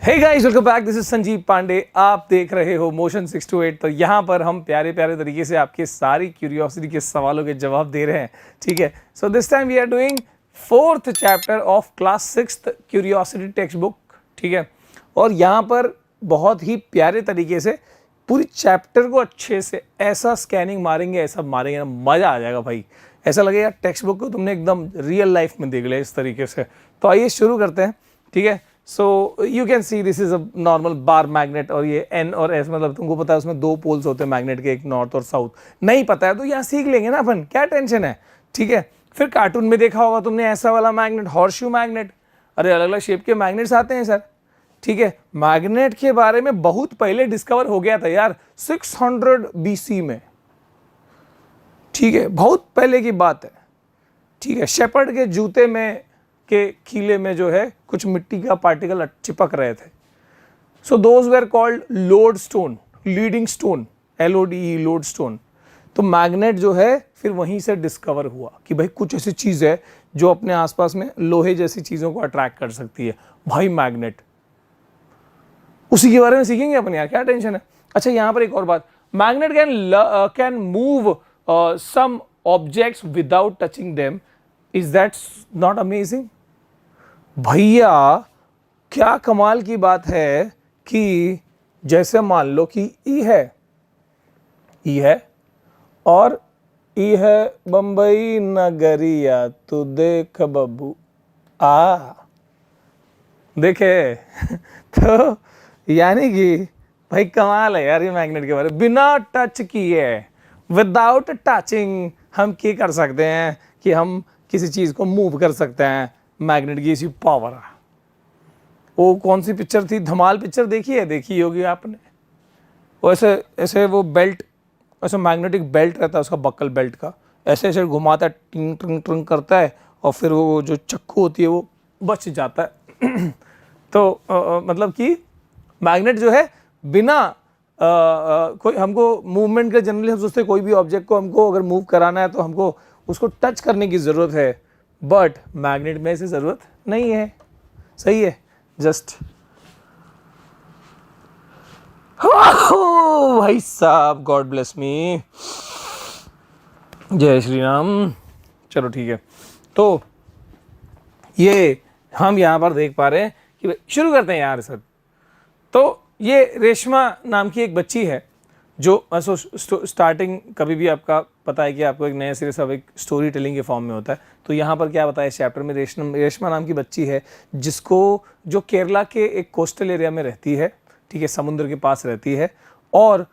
Hey guys, welcome back. This is Sanjeev Pandey. आप देख रहे हो मोशन 628। तो यहाँ पर हम प्यारे प्यारे तरीके से आपके सारी क्यूरियोसिटी के सवालों के जवाब दे रहे हैं। ठीक है, so this time we are doing 4th chapter of class 6th curiosity textbook. ठीक है, और यहाँ पर बहुत ही प्यारे तरीके से पूरी चैप्टर को अच्छे से ऐसा स्कैनिंग मारेंगे, ऐसा मारेंगे ना, मजा आ जाएगा भाई। ऐसा लगेगा टेक्स्ट बुक को तुमने एकदम रियल लाइफ में देख लिया इस तरीके से। तो आइए शुरू करते हैं। ठीक है, so you can see this is a normal bar magnet, और ये एन और एस मतलब तुमको पता है उसमें 2 पोल्स होते हैं मैग्नेट के, एक नॉर्थ और साउथ। नहीं पता है तो यहाँ सीख लेंगे ना अपन, क्या टेंशन है। ठीक है, फिर कार्टून में देखा होगा तुमने ऐसा वाला मैग्नेट, हॉर्सशू मैग्नेट। अरे अलग अलग शेप के मैग्नेट्स आते हैं सर। ठीक है, मैग्नेट के बारे में बहुत पहले डिस्कवर हो गया था यार, 600 BC में। ठीक है, बहुत पहले की बात है। ठीक है, शेपर्ड के जूते में के खीले में जो है कुछ मिट्टी का पार्टिकल चिपक रहे थे। So those were called load stone, leading stone, LODE, load stone. तो मैग्नेट जो है फिर वहीं से डिस्कवर हुआ कि भाई कुछ ऐसी चीज है जो अपने आसपास में लोहे जैसी चीजों को अट्रैक्ट कर सकती है, भाई मैग्नेट। उसी के बारे में सीखेंगे अपन यार, क्या टेंशन है। अच्छा, यहां पर एक और बात, magnet can move some objects without touching them. Is that not amazing भैया? क्या कमाल की बात है कि जैसे मान लो कि ई है और ई है बंबई नगरिया, तू देख बब्बू आ देखे तो यानी कि भाई कमाल है यार ये मैग्नेट के बारे में। बिना टच किए, विदाउट टचिंग, हम क्या कर सकते हैं कि हम किसी चीज को मूव कर सकते हैं। मैग्नेट की इसी पावर है। वो कौन सी पिक्चर थी, धमाल पिक्चर देखी होगी आपने। वो ऐसे ऐसे वो बेल्ट, ऐसे मैग्नेटिक बेल्ट रहता है उसका, बक्कल बेल्ट का, ऐसे ऐसे घुमाता है, टिंग टिंग टिंग करता है, और फिर वो जो चक्कू होती है वो बच जाता है। तो मतलब कि मैग्नेट जो है बिना कोई हमको मूवमेंट का, जनरली हम सोचते हैं कोई भी ऑब्जेक्ट को हमको अगर मूव कराना है तो हमको उसको टच करने की जरूरत है, बट मैग्नेट में ऐसी जरूरत नहीं है। सही है, जस्ट भाई साहब, गॉड ब्लेस मी, जय श्री राम। चलो ठीक है, तो ये हम यहां पर देख पा रहे हैं कि शुरू करते हैं यार सर। तो ये रेशमा नाम की एक बच्ची है जो स्टार्टिंग कभी भी आपका पता है कि आपको एक नया सिरे से एक स्टोरी टेलिंग के फॉर्म में होता है। तो यहाँ पर क्या बताया इस चैप्टर में, रेशमा नाम की बच्ची है जिसको, जो केरला के एक कोस्टल एरिया में रहती है। ठीक है, समुद्र के पास रहती है, और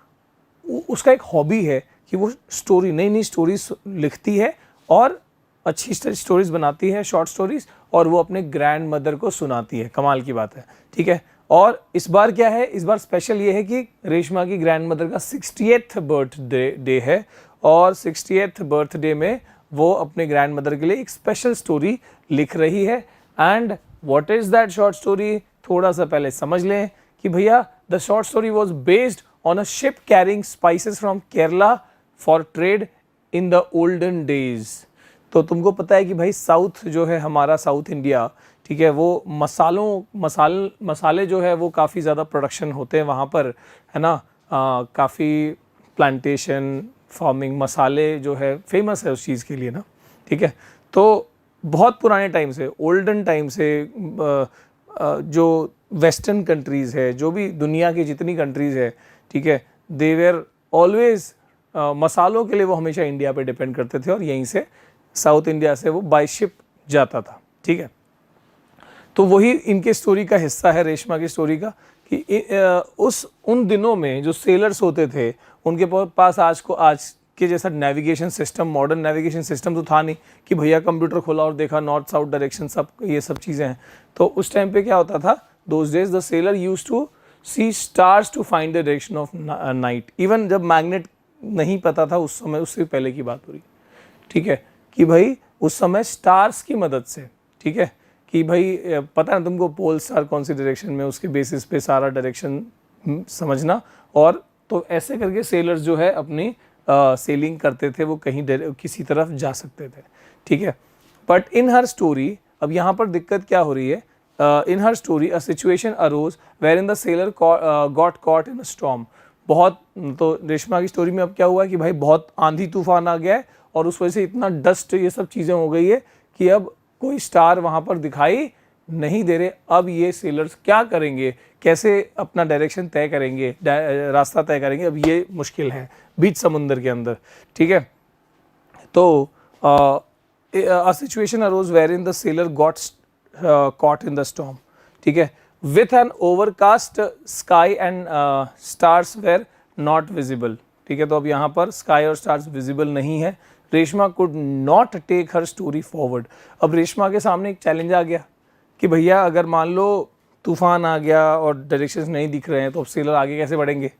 उसका एक हॉबी है कि वो नई नई स्टोरीज लिखती है और अच्छी स्टोरीज बनाती है, शॉर्ट स्टोरीज, और वो अपने ग्रैंड मदर को सुनाती है। कमाल की बात है। ठीक है, और इस बार क्या है, इस बार स्पेशल ये है कि रेशमा की ग्रैंड मदर का 60th बर्थडे है, और 60th बर्थडे में वो अपने ग्रैंड मदर के लिए एक स्पेशल स्टोरी लिख रही है। And what is that short story, थोड़ा सा पहले समझ लें कि भैया the short story was based on a ship carrying spices from Kerala for trade in the olden days. तो तुमको पता है कि भाई साउथ जो है हमारा, साउथ इंडिया, ठीक है, वो मसाले जो है वो काफ़ी ज़्यादा प्रोडक्शन होते हैं वहाँ पर, है ना। काफ़ी प्लांटेशन, फार्मिंग, मसाले जो है फेमस है उस चीज़ के लिए ना। ठीक है, तो बहुत पुराने टाइम से, ओल्डन टाइम से जो वेस्टर्न कंट्रीज़ है, जो भी दुनिया की जितनी कंट्रीज़ है, ठीक है, दे वेर ऑलवेज, मसालों के लिए वो हमेशा इंडिया पे डिपेंड करते थे, और यहीं से साउथ इंडिया से वो बाय शिप जाता था। ठीक है, तो वही इनके स्टोरी का हिस्सा है, रेशमा की स्टोरी का, कि उन दिनों में जो सेलर्स होते थे उनके पास आज के जैसा navigation system, modern navigation system तो था नहीं कि भैया कंप्यूटर खोला और देखा नॉर्थ साउथ डायरेक्शन, सब ये सब चीज़ें हैं। तो उस टाइम पे क्या होता था, those days the sailor used to see stars to find the direction of night. Even जब मैग्नेट नहीं पता था उस समय, उससे पहले की बात हो रही। ठीक है, कि भाई उस समय स्टार्स की मदद से, ठीक है, कि भाई पता है तुमको पोल स्टार कौन सी डायरेक्शन में, उसके बेसिस पे सारा डायरेक्शन समझना, और तो ऐसे करके सेलर्स जो है अपनी सेलिंग करते थे, वो कहीं किसी तरफ जा सकते थे। ठीक है, बट इन हर स्टोरी, अब यहाँ पर दिक्कत क्या हो रही है, in her story a situation arose wherein the sailor got caught in a storm. बहुत तो रेशमा की स्टोरी में अब क्या हुआ कि भाई बहुत आंधी तूफान आ गया है और उस वजह से इतना डस्ट ये सब चीज़ें हो गई है कि अब कोई स्टार वहाँ पर दिखाई नहीं दे रहे। अब ये सेलर्स क्या करेंगे, कैसे अपना डायरेक्शन तय करेंगे, रास्ता तय करेंगे, अब ये मुश्किल है बीच समुंदर के अंदर। ठीक है, तो a situation arose wherein the sailor got caught in the storm. ठीक है, with an overcast sky and stars were not visible. ठीक है, तो अब यहाँ पर स्काई और स्टार्स विजिबल नहीं है। Reshma could not take her story forward. अब रेशमा के सामने एक चैलेंज आ गया कि भैया अगर मान लो तूफान आ गया और डायरेक्शंस नहीं दिख रहे हैं तो अब सेलर आगे कैसे बढ़ेंगे।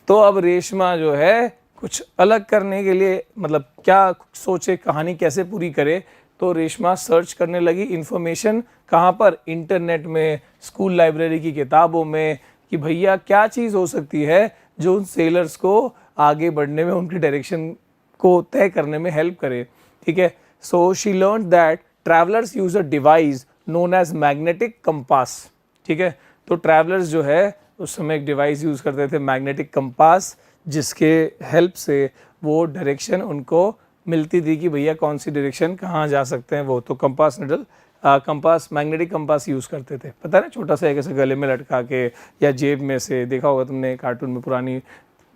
तो अब रेशमा जो है कुछ अलग करने के लिए मतलब क्या सोचे, कहानी कैसे पूरी करे, तो रेशमा सर्च करने लगी इन्फॉर्मेशन कहाँ पर, इंटरनेट में, स्कूल लाइब्रेरी की किताबों में, कि भैया क्या चीज़ हो सकती है जो उन सेलर्स को आगे बढ़ने में, उनकी डायरेक्शन को तय करने में हेल्प करे। ठीक है, so she learn that travellers use a device known as magnetic compass. ठीक है, तो ट्रैवलर्स जो है उस समय एक डिवाइस यूज़ करते थे मैग्नेटिक कंपास, जिसके हेल्प से वो डायरेक्शन उनको मिलती थी कि भैया कौन सी डायरेक्शन कहाँ जा सकते हैं। वो तो compass needle compass magnetic compass use करते थे, पता है ना, छोटा सा एक ऐसे गले में लटका के या जेब में से, देखा होगा तुमने कार्टून में पुरानी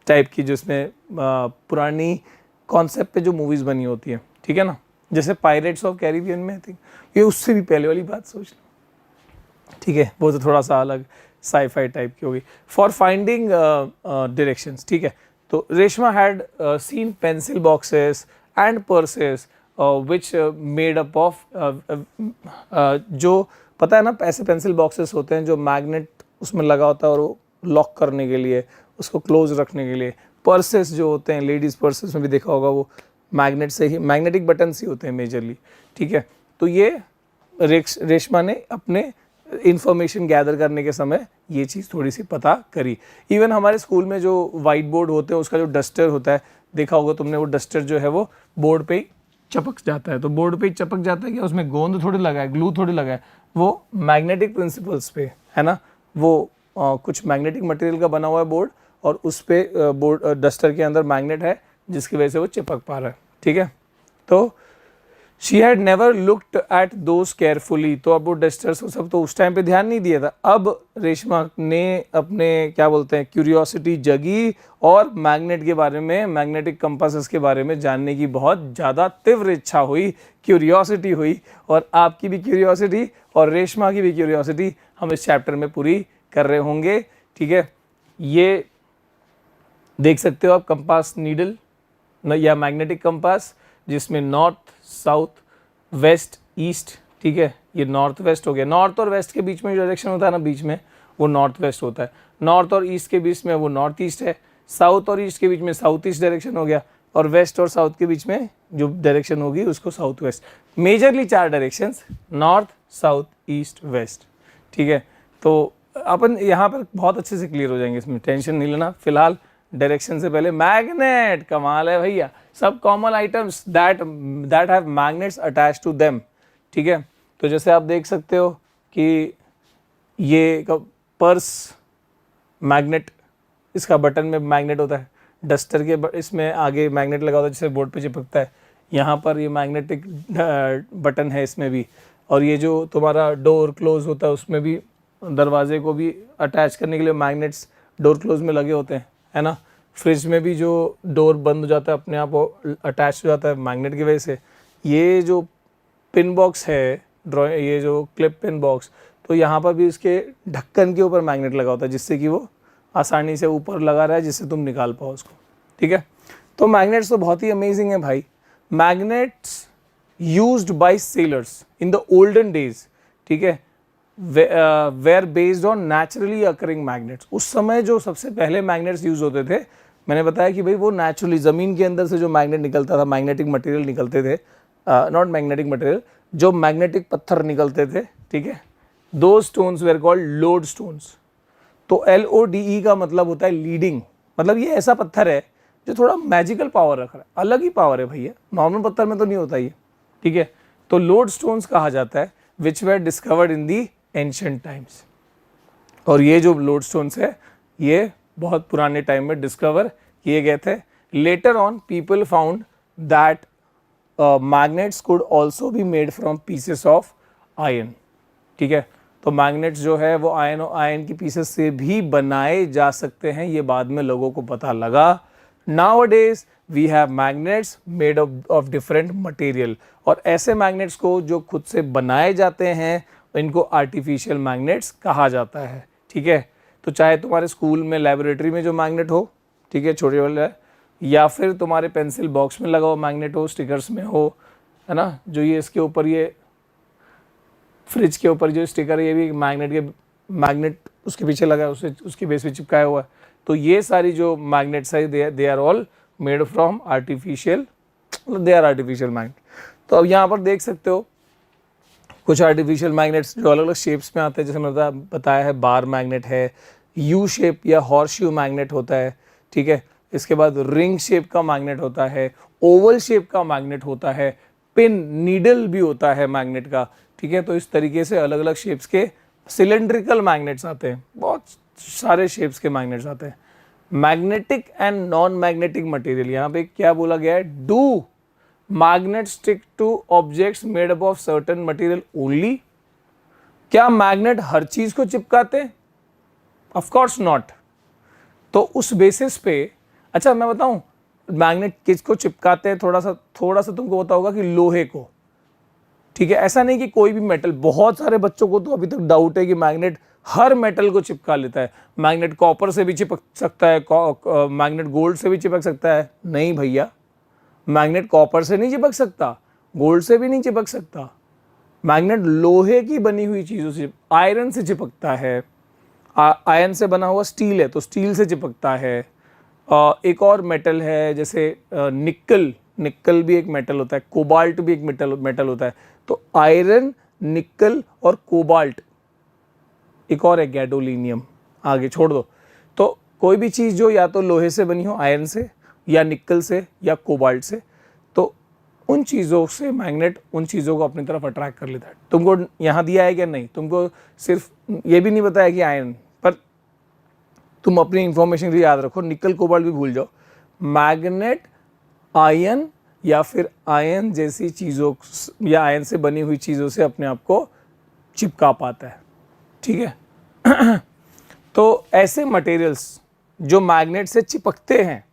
टाइप की जिसमें पुरानी कॉन्सेप्ट पे जो मूवीज़ बनी होती है। ठीक है ना, जैसे पायरेट्स ऑफ कैरिबियन में, आई थिंक ये उससे भी पहले वाली बात सोच लो। ठीक है, वो तो थोड़ा सा अलग साई-फाई टाइप की होगी। For finding directions. ठीक है, तो Reshma had seen pencil boxes and purses which made up of, जो पता है ना ऐसे पेंसिल बॉक्सेस होते हैं जो मैग्नेट उसमें लगा होता है और वो लॉक करने के लिए, उसको क्लोज रखने के लिए। पर्सेस जो होते हैं, लेडीज़ पर्सेस में भी देखा होगा, वो मैग्नेट से ही, मैग्नेटिक बटन्स ही होते हैं मेजरली। ठीक है, तो ये रेशमा ने अपने इंफॉर्मेशन गैदर करने के समय ये चीज़ थोड़ी सी पता करी। इवन हमारे स्कूल में जो वाइट बोर्ड होते हैं उसका जो डस्टर होता है, देखा होगा तुमने, वो डस्टर जो है वो बोर्ड पे ही चपक जाता है। तो बोर्ड पे ही चपक जाता है क्या, उसमें गोंद थोड़ी लगा है, ग्लू थोड़ी लगा है, वो मैग्नेटिक प्रिंसिपल्स पे है ना, वो कुछ मैग्नेटिक मटेरियल का बना हुआ है बोर्ड, और उस पे बोर्ड डस्टर के अंदर मैग्नेट है जिसकी वजह से वो चिपक पा रहा है। ठीक है, तो she had never looked at those carefully. तो अब वो डस्टर्स सब तो उस टाइम पे ध्यान नहीं दिया था। अब रेशमा ने अपने क्या बोलते हैं क्यूरियोसिटी जगी और मैग्नेट के बारे में, मैग्नेटिक कंपासेस के बारे में जानने की बहुत ज़्यादा तीव्र इच्छा हुई, क्यूरियोसिटी हुई। और आपकी भी क्यूरियोसिटी और रेशमा की भी क्यूरियोसिटी हम इस चैप्टर में पूरी कर रहे होंगे। ठीक है, ये देख सकते हो आप कंपास नीडल या मैग्नेटिक कंपास, जिसमें नॉर्थ, साउथ, वेस्ट, ईस्ट। ठीक है, ये नॉर्थ वेस्ट हो गया। नॉर्थ और वेस्ट के बीच में जो डायरेक्शन होता है ना बीच में, वो नॉर्थ वेस्ट होता है। नॉर्थ और ईस्ट के बीच में वो नॉर्थ ईस्ट है। साउथ और ईस्ट के बीच में साउथ ईस्ट डायरेक्शन हो गया, और वेस्ट और साउथ के बीच में जो डायरेक्शन होगी उसको south west. Majorly 4 directions, north, south, east, west. ठीक है, तो अपन यहाँ पर बहुत अच्छे से क्लियर हो जाएंगे, इसमें टेंशन नहीं लेना। फिलहाल डायरेक्शन से पहले मैग्नेट, कमाल है भैया, सब common items that have magnets attached to them. ठीक है, तो जैसे आप देख सकते हो कि ये पर्स मैग्नेट, इसका बटन में मैग्नेट होता है, डस्टर के इसमें आगे मैग्नेट लगा होता है जिससे बोर्ड पे चिपकता है। यहाँ पर ये मैग्नेटिक बटन है इसमें भी, और ये जो तुम्हारा डोर क्लोज होता है उसमें भी, दरवाजे को भी अटैच करने के लिए मैग्नेट्स डोर क्लोज में लगे होते हैं, है ना। फ्रिज में भी जो डोर बंद हो जाता है अपने आप, वो अटैच हो जाता है मैग्नेट की वजह से। ये जो पिन बॉक्स है ये जो क्लिप पिन बॉक्स, तो यहाँ पर भी इसके ढक्कन के ऊपर मैग्नेट लगा होता है जिससे कि वो आसानी से ऊपर लगा रहा है, जिससे तुम निकाल पाओ उसको। ठीक है, तो मैग्नेट्स तो बहुत ही अमेजिंग है भाई। Magnets used by sailors in the olden days, ठीक है, were based on naturally occurring magnets. उस समय जो सबसे पहले मैग्नेट्स यूज होते थे, मैंने बताया कि भाई वो नेचुरली ज़मीन के अंदर से जो मैग्नेट निकलता था, मैग्नेटिक मटेरियल निकलते थे, नॉट मैग्नेटिक मटेरियल, जो मैग्नेटिक पत्थर निकलते थे। ठीक है, दो stones where called load stones. तो LODE का मतलब होता है लीडिंग, मतलब ये ऐसा पत्थर है जो थोड़ा मैजिकल पावर रख रहा है, अलग ही पावर है भैया, नॉर्मल पत्थर में तो नहीं होता ये। ठीक है, तो लोड स्टोन्स कहा जाता है, विच where discovered in the ancient times. और ये जो लोडस्टोन्स है ये बहुत पुराने टाइम में डिस्कवर किए गए थे। Later on people found that magnets could also be made from pieces of iron. ठीक है, तो मैग्नेट्स जो है वो आयरन की पीसेस से भी बनाए जा सकते हैं, ये बाद में लोगों को पता लगा। Nowadays we have magnets made of different material, और ऐसे मैग्नेट्स को जो खुद से बनाए जाते हैं इनको आर्टिफिशियल मैग्नेट्स कहा जाता है। ठीक है, तो चाहे तुम्हारे स्कूल में लेबोरेटरी में जो मैग्नेट हो, ठीक है, छोटे वाले, या फिर तुम्हारे पेंसिल बॉक्स में लगा हुआ मैग्नेट हो, स्टिकर्स में हो, है ना, जो ये इसके ऊपर ये फ्रिज के ऊपर जो स्टिकर है ये भी मैग्नेट उसके पीछे लगा है, उसके बेस पे चिपकाया हुआ है। तो ये सारी जो मैग्नेट्स है they are all made from artificial, they are artificial magnet. तो अब यहाँ पर देख सकते हो कुछ आर्टिफिशियल मैग्नेट्स जो अलग अलग शेप्स में आते हैं, जैसे मैंने बताया है बार मैग्नेट है, यू शेप या हॉर्स यू मैग्नेट होता है। ठीक है, इसके बाद रिंग शेप का मैग्नेट होता है, ओवल शेप का मैग्नेट होता है, पिन नीडल भी होता है मैग्नेट का। ठीक है, तो इस तरीके से अलग अलग शेप्स के सिलेंड्रिकल मैग्नेट्स आते हैं, बहुत सारे शेप्स के मैग्नेट्स आते हैं। Magnetic and non magnetic material, यहाँ पे क्या बोला गया है, do magnet stick two objects made up of certain material only. क्या मैग्नेट हर चीज को चिपकाते हैं? Of course not. तो उस बेसिस पे, अच्छा मैं बताऊं मैग्नेट किसको चिपकाते हैं, थोड़ा सा तुमको पता होगा कि लोहे को। ठीक है, ऐसा नहीं कि कोई भी मेटल, बहुत सारे बच्चों को तो अभी तक डाउट है कि मैग्नेट हर मेटल को चिपका लेता है। मैग्नेट कॉपर से भी चिपक सकता है, मैग्नेट गोल्ड से भी चिपक सकता है। नहीं भैया, मैग्नेट कॉपर से नहीं चिपक सकता, गोल्ड से भी नहीं चिपक सकता। मैग्नेट लोहे की बनी हुई चीजों से, आयरन से चिपकता है। आयरन से बना हुआ स्टील है तो स्टील से चिपकता है। एक और मेटल है जैसे निकल भी एक मेटल होता है, कोबाल्ट भी एक मेटल होता है। तो आयरन, निकल और कोबाल्ट, एक और है गैडोलीनियम, आगे छोड़ दो। तो कोई भी चीज़ जो या तो लोहे से बनी हो, आयरन से या निकल से या कोबाल्ट से, तो उन चीज़ों से मैग्नेट उन चीज़ों को अपनी तरफ अट्रैक्ट कर लेता है। तुमको यहाँ दिया है क्या? नहीं, तुमको सिर्फ ये भी नहीं बताया कि आयरन, पर तुम अपनी इंफॉर्मेशन भी याद रखो, निकल कोबाल्ट भी भूल जाओ। मैग्नेट आयन या फिर आयन जैसी चीज़ों या आयन से बनी हुई चीज़ों से अपने आप को चिपका पाता है। ठीक है तो ऐसे मटेरियल्स जो मैग्नेट से चिपकते हैं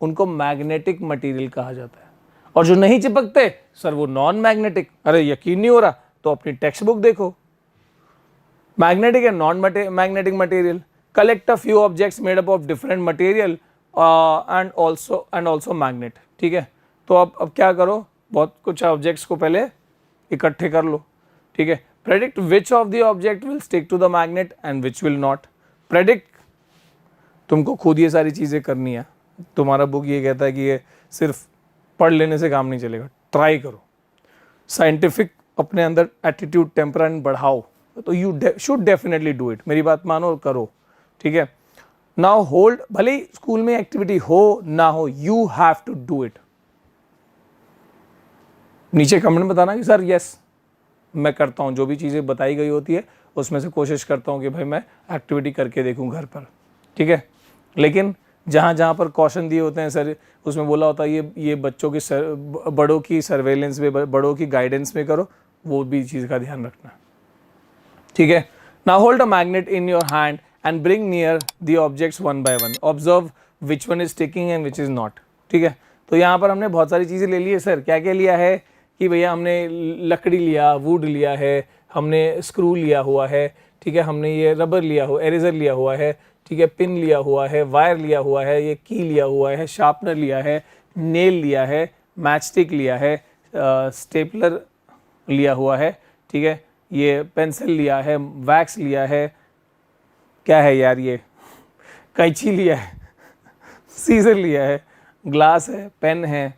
उनको मैग्नेटिक मटेरियल कहा जाता है, और जो नहीं चिपकते सर वो नॉन मैग्नेटिक। अरे यकीन नहीं हो रहा तो अपनी टेक्स्ट बुक देखो। Magnetic and non magnetic material, collect a few objects made up of different material and also magnet. ठीक है, तो अब क्या करो, बहुत कुछ ऑब्जेक्ट्स को पहले इकट्ठे कर लो। ठीक है, predict which of the object will stick to the magnet and which will not. Predict, तुमको खुद ये सारी चीज़ें करनी है। तुम्हारा बुक ये कहता है कि ये सिर्फ पढ़ लेने से काम नहीं चलेगा, ट्राई करो। साइंटिफिक अपने अंदर एटीट्यूड, टेम्परामेंट बढ़ाओ, तो you should definitely do it. मेरी बात मानो और करो। ठीक है, नाउ होल्ड, भले ही स्कूल में एक्टिविटी हो ना हो, you have to do it. नीचे कमेंट बताना कि सर यस मैं करता हूँ, जो भी चीज़ें बताई गई होती है उसमें से कोशिश करता हूँ कि भाई मैं एक्टिविटी करके देखूँ घर पर। ठीक है, लेकिन जहाँ जहाँ पर कॉशन दिए होते हैं सर, उसमें बोला होता है ये बच्चों की बड़ों की सर्वेलेंस में, बड़ों की गाइडेंस में करो, वो भी चीज़ का ध्यान रखना। ठीक है, now hold a magnet in your hand and bring near the objects one by one, observe which one is sticking and which is not. ठीक है, तो यहाँ पर हमने बहुत सारी चीज़ें ले ली है सर। क्या क्या लिया है कि भैया हमने लकड़ी लिया, वुड लिया है, हमने स्क्रू लिया हुआ है। ठीक है, हमने ये रबर लिया हुआ, एरेजर लिया हुआ है। ठीक है, पिन लिया हुआ है, वायर लिया हुआ है, ये की लिया हुआ है, शार्पनर लिया है, नेल लिया है, मैच स्टिक लिया है, स्टेपलर लिया हुआ है। ठीक है, ये पेंसिल लिया है, वैक्स लिया है, क्या है यार ये, कैंची लिया है, सीजर लिया है, ग्लास है, पेन है।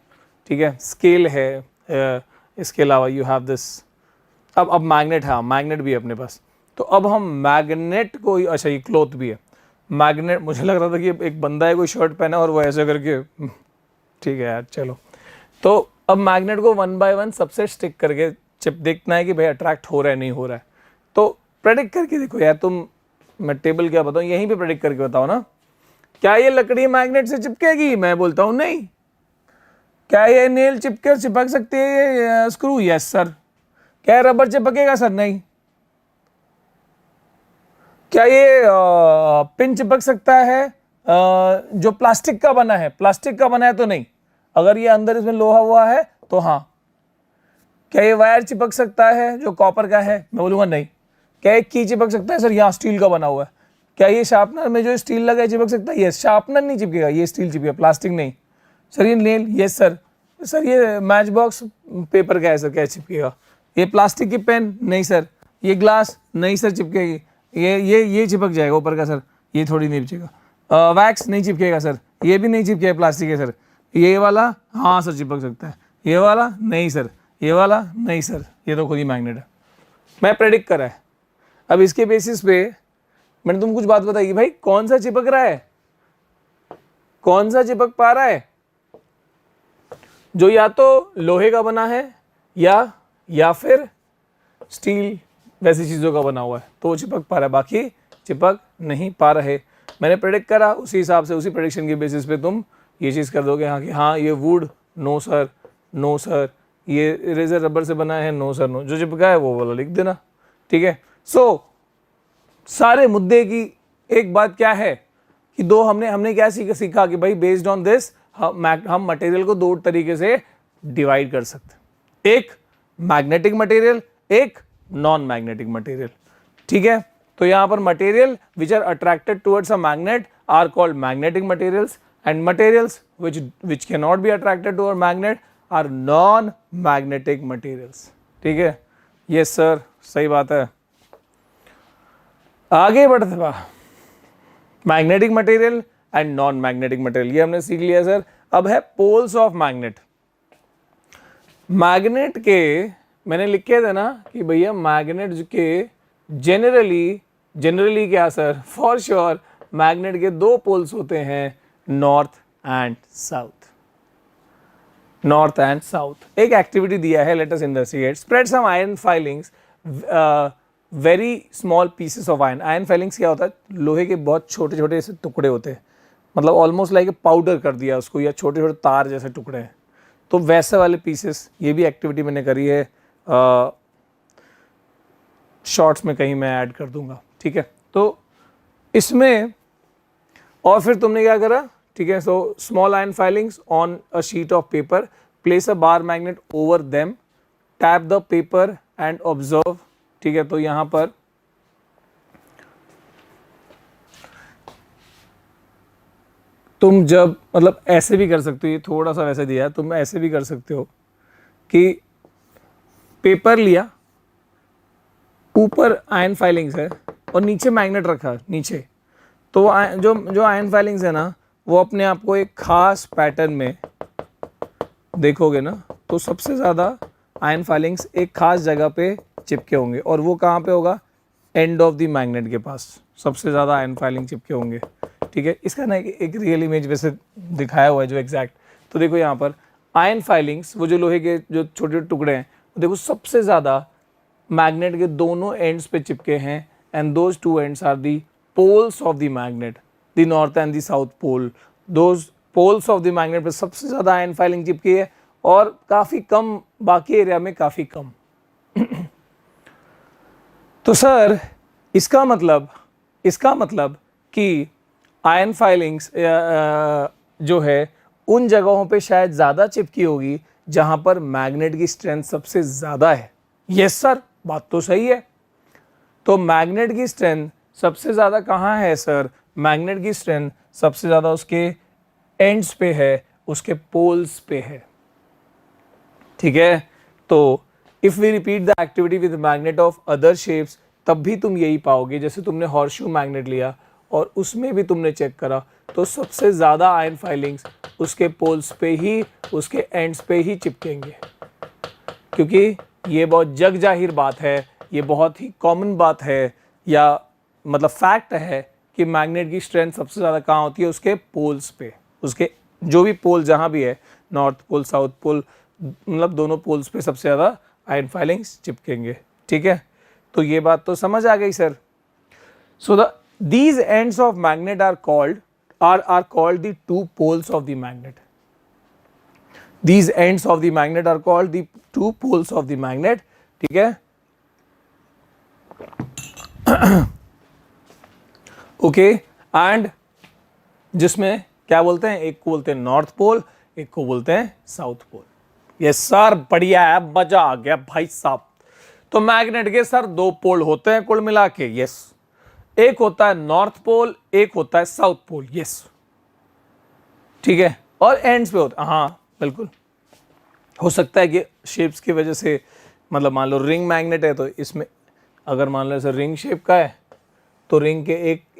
ठीक है, स्केल है, इसके अलावा यू हैव दिस। अब मैग्नेट, हाँ मैग्नेट भी है अपने पास। तो अब हम मैग्नेट को, अच्छा ये क्लॉथ भी है मैग्नेट। मुझे लग रहा था कि एक बंदा है, कोई शर्ट पहना और वो ऐसे करके, ठीक है यार चलो। तो अब मैग्नेट को वन बाय वन सबसे स्टिक करके चिप देखना है कि भाई अट्रैक्ट हो रहा है नहीं हो रहा है। तो प्रेडिक्ट करके देखो यार तुम, मैं टेबल क्या बताऊं, यहीं पे प्रेडिक्ट करके बताओ ना। क्या ये लकड़ी मैग्नेट से चिपकेगी? मैं बोलता हूं नहीं। क्या ये नेल चिपक सकती है ये स्क्रू? Yes sir. क्या रबर चिपकेगा? सर नहीं। क्या ये पिन चिपक सकता है जो प्लास्टिक का बना है? प्लास्टिक का बना है तो नहीं। अगर ये अंदर इसमें लोहा हुआ है तो हाँ। क्या ये वायर चिपक सकता है जो कॉपर का है? मैं बोलूंगा नहीं। क्या एक की चिपक सकता है? सर यहाँ स्टील का बना हुआ है। क्या ये शार्पनर में जो स्टील लगा है चिपक सकता है? यस। शार्पनर नहीं चिपकेगा, ये स्टील चिपकेगा, प्लास्टिक नहीं। सर ये नेल? Yes sir. सर ये मैच बॉक्स पेपर का है सर, क्या चिपकेगा? ये प्लास्टिक की पेन? नहीं सर। ये ग्लास? नहीं सर चिपकेगी। ये चिपक जाएगा ऊपर का सर, ये थोड़ी नहीं चिपकेगा। वैक्स? नहीं चिपकेगा सर। ये भी नहीं चिपकेगा, प्लास्टिक है सर। ये वाला? हाँ सर चिपक सकता है। ये वाला? नहीं सर। ये वाला? नहीं सर। ये तो खुद ही मैग्नेट है, मैं प्रेडिक्ट करा है। अब इसके बेसिस पे मैंने तुम कुछ बात बताई कि भाई कौन सा चिपक रहा है, कौन सा चिपक पा रहा है, जो या तो लोहे का बना है या फिर स्टील वैसी चीज़ों का बना हुआ है, तो वो चिपक पा रहा है, बाकी चिपक नहीं पा रहे। मैंने प्रेडिक्ट करा, उसी हिसाब से, उसी प्रेडिक्शन के बेसिस पे तुम ये चीज़ कर दोगे हाँ कि हाँ ये wood, no sir, no sir. ये इरेजर रबर से बना है, नो सर नो। जो चिपका है वो वाला लिख देना, ठीक है। सो सारे मुद्दे की एक बात क्या है कि दो हमने क्या सीखा कि भाई बेस्ड ऑन दिस हम मटेरियल को दो तरीके से डिवाइड कर सकते, एक मैग्नेटिक मटेरियल, एक नॉन मैग्नेटिक मटेरियल, ठीक है। तो यहां पर material which are attracted towards a magnet are called magnetic materials and materials which cannot be attracted to a magnet are non magnetic materials, ठीक है। यस सर, सही बात है। आगे बढ़ते हुआ magnetic material and non magnetic material, ये हमने सीख लिया सर। अब है पोल्स ऑफ मैग्नेट। मैग्नेट के मैंने लिखे थे ना कि भैया मैग्नेट के जनरली क्या सर, फॉर श्योर मैग्नेट के दो पोल्स होते हैं, north and south. North and south. एक एक्टिविटी दिया है, let us investigate. Spread some iron filings, very small pieces of iron. Iron filings क्या होता है? लोहे के बहुत छोटे छोटे से टुकड़े होते हैं, मतलब ऑलमोस्ट लाइक पाउडर कर दिया उसको, या छोटे छोटे तार जैसे टुकड़े हैं, तो वैसे वाले पीसेस। ये भी एक्टिविटी मैंने करी है, शॉर्ट्स में कहीं मैं ऐड कर दूंगा, ठीक है। तो इसमें और फिर तुमने क्या करा, ठीक है। So small iron filings on a sheet of paper, place a bar magnet over them, tap the paper and observe, ठीक है। तो यहां पर तुम जब मतलब ऐसे भी कर सकते हो, ये थोड़ा सा वैसे दिया है, तुम ऐसे भी कर सकते हो कि पेपर लिया, ऊपर आयरन फाइलिंग्स है और नीचे मैग्नेट रखा नीचे, तो जो आयरन फाइलिंग्स है ना, वो अपने आप को एक खास पैटर्न में देखोगे ना, तो सबसे ज़्यादा आयरन फाइलिंग्स एक खास जगह पे चिपके होंगे, और वो कहाँ पे होगा? एंड ऑफ द मैग्नेट के पास सबसे ज़्यादा आयरन फाइलिंग चिपके होंगे, ठीक है। इसका ना एक रियल इमेज वैसे दिखाया हुआ है जो एग्जैक्ट, तो देखो यहाँ पर आयरन फाइलिंग्स, वो जो लोहे के जो छोटे छोटे टुकड़े हैं, देखो सबसे ज़्यादा मैग्नेट के दोनों एंड्स पे चिपके हैं, and those two ends are the poles of the magnet, the north end the south pole. Those poles of the magnet पे सबसे ज़्यादा आयरन फाइलिंग चिपकी है, और काफ़ी कम बाकी एरिया में काफ़ी कम। तो सर इसका मतलब कि आयरन फाइलिंग्स जो है उन जगहों पे शायद ज़्यादा चिपकी होगी जहां पर मैग्नेट की स्ट्रेंथ सबसे ज़्यादा है। यस सर, बात तो सही है। तो मैग्नेट की स्ट्रेंथ सबसे ज़्यादा कहाँ है सर? मैग्नेट की स्ट्रेंथ सबसे ज़्यादा उसके एंड्स पे है, उसके पोल्स पे है, ठीक है। तो if we repeat the activity with magnet of other shapes, तब भी तुम यही पाओगे। जैसे तुमने हॉर्सशू मैग्नेट लिया और उसमें भी तुमने चेक करा, तो सबसे ज़्यादा आयरन फाइलिंग्स उसके पोल्स पे ही, उसके एंड्स पे ही चिपकेंगे, क्योंकि ये बहुत जग जाहिर बात है, ये बहुत ही कॉमन बात है, या मतलब फैक्ट है कि मैग्नेट की स्ट्रेंथ सबसे ज़्यादा कहाँ होती है? उसके पोल्स पे। उसके जो भी पोल जहाँ भी है, नॉर्थ पोल, साउथ पोल, मतलब दोनों पोल्स पे सबसे ज़्यादा आयरन फाइलिंग्स चिपकेंगे, ठीक है। तो ये बात तो समझ आ गई sir. So these ends of magnet are called the two poles of the magnet. These ends of the magnet are called the two poles of the magnet. ठीक है, ओके एंड जिसमें क्या बोलते हैं, एक को बोलते हैं नॉर्थ पोल, एक को बोलते हैं साउथ पोल। यस सर, बढ़िया है, मजा आ गया भाई साहब। तो मैग्नेट के सर दो पोल होते हैं कुल मिला के। यस, एक होता है नॉर्थ पोल, एक होता है साउथ पोल। यस, ठीक है, और एंड्स पे होता है। हाँ बिल्कुल, हो सकता है कि शेप्स की वजह से, मतलब मान लो रिंग मैग्नेट है तो इसमें अगर मान लो ऐसे रिंग शेप का है तो रिंग के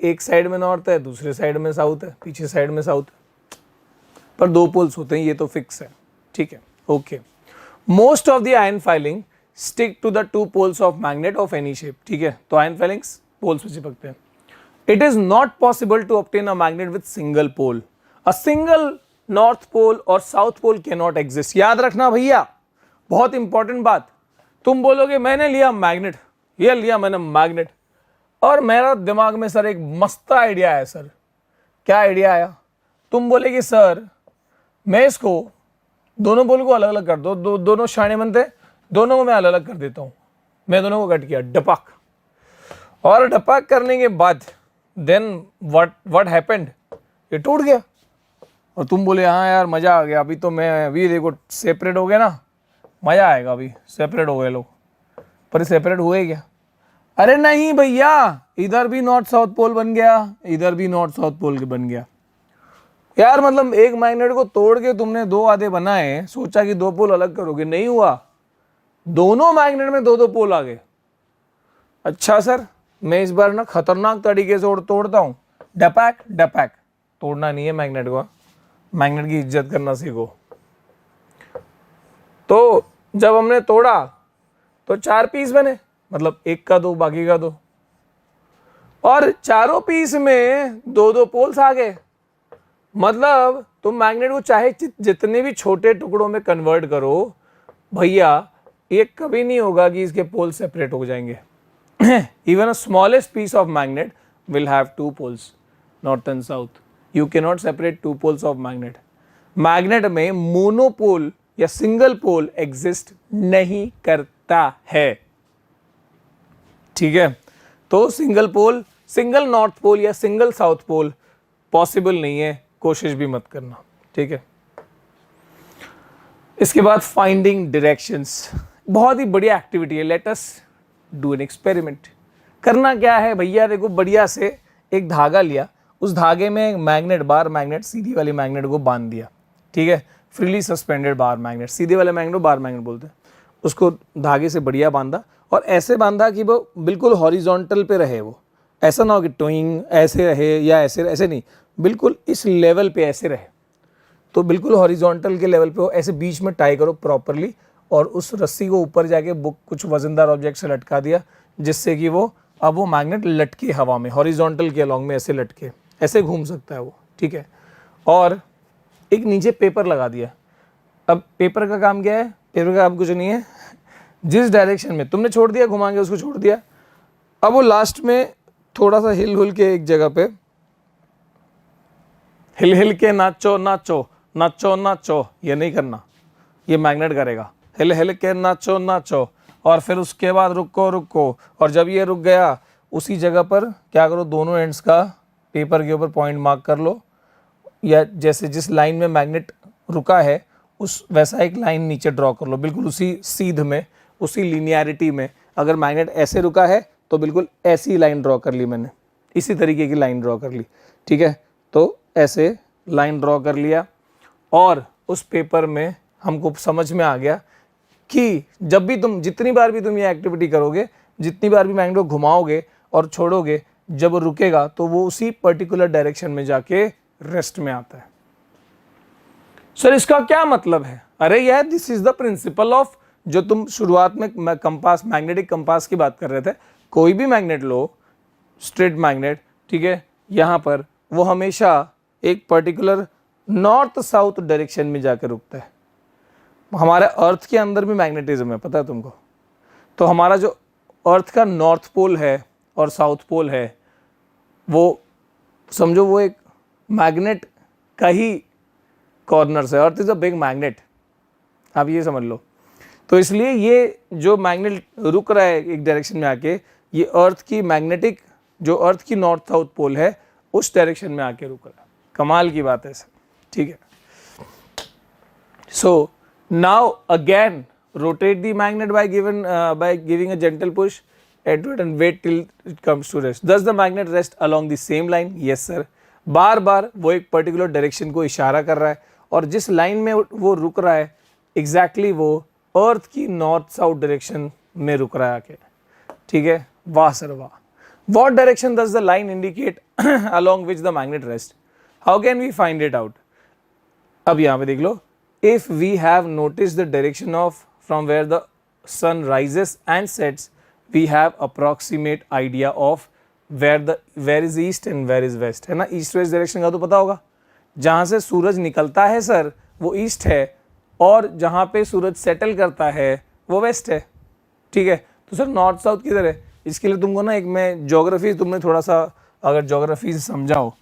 एक साइड में नॉर्थ है, दूसरे साइड में साउथ है, पीछे साइड में साउथ है, पर दो पोल्स होते हैं, ये तो फिक्स है। ठीक है, okay. Most of the iron filing stick to the two poles of magnet of any shape. ठीक है, तो आयन फाइलिंग्स पोल्स पे चिपकते हैं। It is not possible to obtain a magnet with single pole. A single north pole और south pole can not exist. याद रखना भैया, बहुत इंपॉर्टेंट बात। तुम बोलोगे मैंने लिया मैग्नेट, ये लिया मैंने मैग्नेट, और मेरा दिमाग में सर एक मस्त आइडिया है। सर क्या आइडिया आया? तुम बोले कि सर मैं इसको दोनों पोल को अलग अलग कर दो, दोनों शाने बनते, दोनों को मैं अलग अलग कर देता हूं। मैं दोनों को कट किया, डपक, और डपक करने के बाद देन व्हाट हैपेंड, ये टूट गया। और तुम बोले हाँ यार मजा आ गया, अभी तो मैं अभी देखो सेपरेट हो गया ना, मजा आएगा, अभी सेपरेट हो गए लोग। पर सेपरेट हुए क्या? अरे नहीं भैया, इधर भी नॉर्थ साउथ पोल बन गया, इधर भी नॉर्थ साउथ पोल बन गया। यार मतलब एक मैग्नेट को तोड़ के तुमने दो आधे बनाए, सोचा कि दो पोल अलग करोगे, नहीं हुआ, दोनों मैग्नेट में दो दो पोल आ गए। अच्छा सर, मैं इस बार ना खतरनाक तरीके से तोड़ता हूं, डपैक डपैक। तोड़ना नहीं है मैग्नेट को, मैग्नेट की इज्जत करना सीखो। तो जब हमने तोड़ा तो चार पीस बने, मतलब एक का दो बाकी का दो, और चारों पीस में दो दो पोल्स आ गए। मतलब तुम मैग्नेट को चाहे जितने भी छोटे टुकड़ों में कन्वर्ट करो भैया, ये कभी नहीं होगा कि इसके पोल सेपरेट हो जाएंगे। Even a smallest piece of magnet will have two poles, north and south. You cannot separate two poles of magnet. Magnet में मोनोपोल या सिंगल पोल एग्जिस्ट नहीं करता है। ठीक है, तो single pole, single north pole या सिंगल साउथ पोल पॉसिबल नहीं है, कोशिश भी मत करना। ठीक है, इसके बाद फाइंडिंग डायरेक्शंस, बहुत ही बढ़िया एक्टिविटी है। Let us do an experiment. करना क्या है भैया, देखो बढ़िया से एक धागा लिया, उस धागे में एक मैग्नेट, बार मैग्नेट, सीधी वाली मैग्नेट को बांध दिया। ठीक है, फ्रीली सस्पेंडेड बार मैग्नेट, सीधे वाले मैग्नेट को बार मैग्नेट बोलते हैं। उसको धागे से बढ़िया बांधा, और ऐसे बांधा कि वो बिल्कुल हॉरिजॉन्टल पे रहे। वो ऐसा ना हो कि टोइंग ऐसे रहे या ऐसे नहीं, बिल्कुल इस लेवल पे ऐसे रहे। तो बिल्कुल हॉरिजॉन्टल के लेवल पे हो, ऐसे बीच में टाई करो प्रॉपरली, और उस रस्सी को ऊपर जाके बुक कुछ वजनदार ऑब्जेक्ट से लटका दिया, जिससे कि वो अब वो मैग्नेट लटके हवा में, हॉरिजॉन्टल के अलॉन्ग में ऐसे लटके, ऐसे घूम सकता है वो। ठीक है, और एक नीचे पेपर लगा दिया। अब पेपर का काम क्या है? पेपर का काम कुछ नहीं है, जिस डायरेक्शन में तुमने छोड़ दिया घुमा के उसको छोड़ दिया, अब वो लास्ट में थोड़ा सा हिल हुल के एक जगह पे हिल के नाचो नाचो नाचो नाचो, ये नहीं करना, ये मैग्नेट करेगा। हिल के नाचो नाचो, और फिर उसके बाद रुको रुको, और जब ये रुक गया उसी जगह पर क्या करो, दोनों एंड्स का पेपर के ऊपर पॉइंट मार्क कर लो, या जैसे जिस लाइन में मैग्नेट रुका है उस वैसा एक लाइन नीचे ड्रॉ कर लो, बिल्कुल उसी सीध में, उसी लिनियरिटी में। अगर मैग्नेट ऐसे रुका है तो बिल्कुल ऐसी लाइन ड्रॉ कर ली मैंने, इसी तरीके की लाइन ड्रॉ कर ली। ठीक है, तो ऐसे लाइन ड्रॉ कर लिया, और उस पेपर में हमको समझ में आ गया कि जब भी तुम, जितनी बार भी तुम ये एक्टिविटी करोगे, जितनी बार भी मैग्नेट को घुमाओगे और छोड़ोगे, जब वो रुकेगा तो वो उसी पर्टिकुलर डायरेक्शन में जाके रेस्ट में आता है। सर इसका क्या मतलब है? अरे यार, this is the principle of, जो तुम शुरुआत में कंपास, मैग्नेटिक कंपास की बात कर रहे थे। कोई भी मैग्नेट लो, स्ट्रेट मैग्नेट, ठीक है, यहाँ पर वो हमेशा एक पर्टिकुलर नॉर्थ साउथ डायरेक्शन में जाकर रुकता है। हमारे अर्थ के अंदर भी मैग्नेटिज्म है, पता है तुमको? तो हमारा जो अर्थ का नॉर्थ पोल है और साउथ पोल है, वो समझो वो एक मैग्नेट का ही कॉर्नर है। Earth is a big magnet, आप ये समझ लो। तो इसलिए ये जो मैग्नेट रुक रहा है एक डायरेक्शन में आके, ये अर्थ की मैग्नेटिक जो अर्थ की नॉर्थ साउथ पोल है उस डायरेक्शन में आके रुक रहा है। कमाल की बात है सर, ठीक है। So now again rotate the magnet by giving a gentle push into it and wait till it comes to rest. Does the magnet rest along the same line? Yes sir. बार बार वो एक particular direction को इशारा कर रहा है और जिस line में वो रुक रहा है एग्जैक्टली वो अर्थ की नॉर्थ साउथ डायरेक्शन में रुक रहा है आके, ठीक है। वाह सर वाह। What direction does the line indicate along which the magnet rests? How can we find it out? अब यहाँ पे देख लो, if we have noticed the direction of from where the sun rises and sets, we have approximate idea of where is east and where is west, है ना। East west direction का तो पता होगा, जहाँ से सूरज निकलता है सर वो ईस्ट है और जहाँ पे सूरज सेटल करता है वो वेस्ट है, ठीक है। तो सर नॉर्थ साउथ किधर है, इसके लिए तुमको ना एक मैं ज्योग्राफी, तुमने थोड़ा सा अगर ज्योग्राफी से समझाओ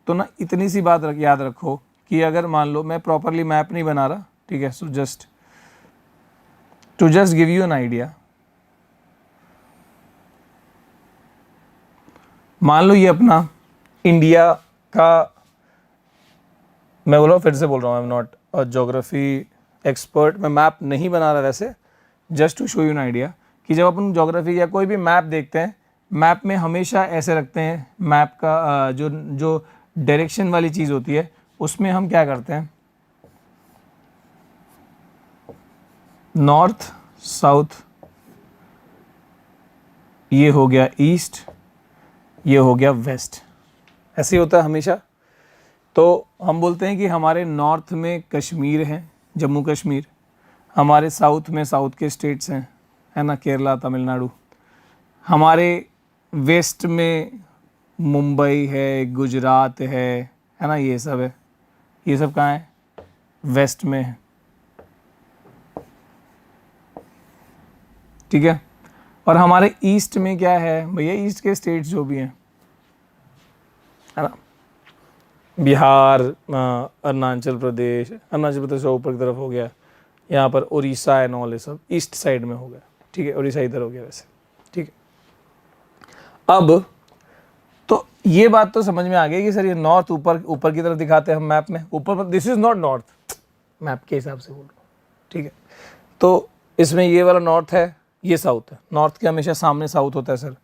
तो ना इतनी सी बात याद रखो कि अगर मान लो मैं प्रॉपरली मैप नहीं बना रहा, ठीक है, so just to just give you an idea, मान लो ये अपना इंडिया का, मैं बोल रहा हूँ, फिर से बोल रहा हूँ, I am not a geography expert, मैं मैप नहीं बना रहा वैसे, just to show you an idea कि जब अपन ज्योग्राफी या कोई भी मैप देखते हैं, मैप में हमेशा ऐसे रखते हैं, मैप का जो डायरेक्शन वाली चीज़ होती है उसमें हम क्या करते हैं, नॉर्थ साउथ, ये हो गया ईस्ट, ये हो गया वेस्ट, ऐसे ही होता है हमेशा। तो हम बोलते हैं कि हमारे नॉर्थ में कश्मीर है, जम्मू कश्मीर, हमारे साउथ में साउथ के स्टेट्स हैं, है ना, केरला तमिलनाडु, हमारे वेस्ट में मुंबई है, गुजरात है ना, ये सब है, ये सब कहाँ है, वेस्ट में है, ठीक है। और हमारे ईस्ट में क्या है भैया, ईस्ट के स्टेट्स जो भी हैं, है ना, बिहार, अरुणाचल प्रदेश ऊपर की तरफ हो गया, यहाँ पर उड़ीसा एंड ऑल, ये सब ईस्ट साइड में हो गया, ठीक है, उड़ीसा इधर हो गया वैसे, ठीक है। अब तो ये बात तो समझ में आ गई कि सर ये नॉर्थ ऊपर की तरफ दिखाते हैं हम मैप में, ऊपर, this is not north, map के हिसाब से बोल रहा हूँ, ठीक है। तो इसमें ये वाला नॉर्थ है, ये साउथ है, नॉर्थ के हमेशा सामने साउथ होता है सर,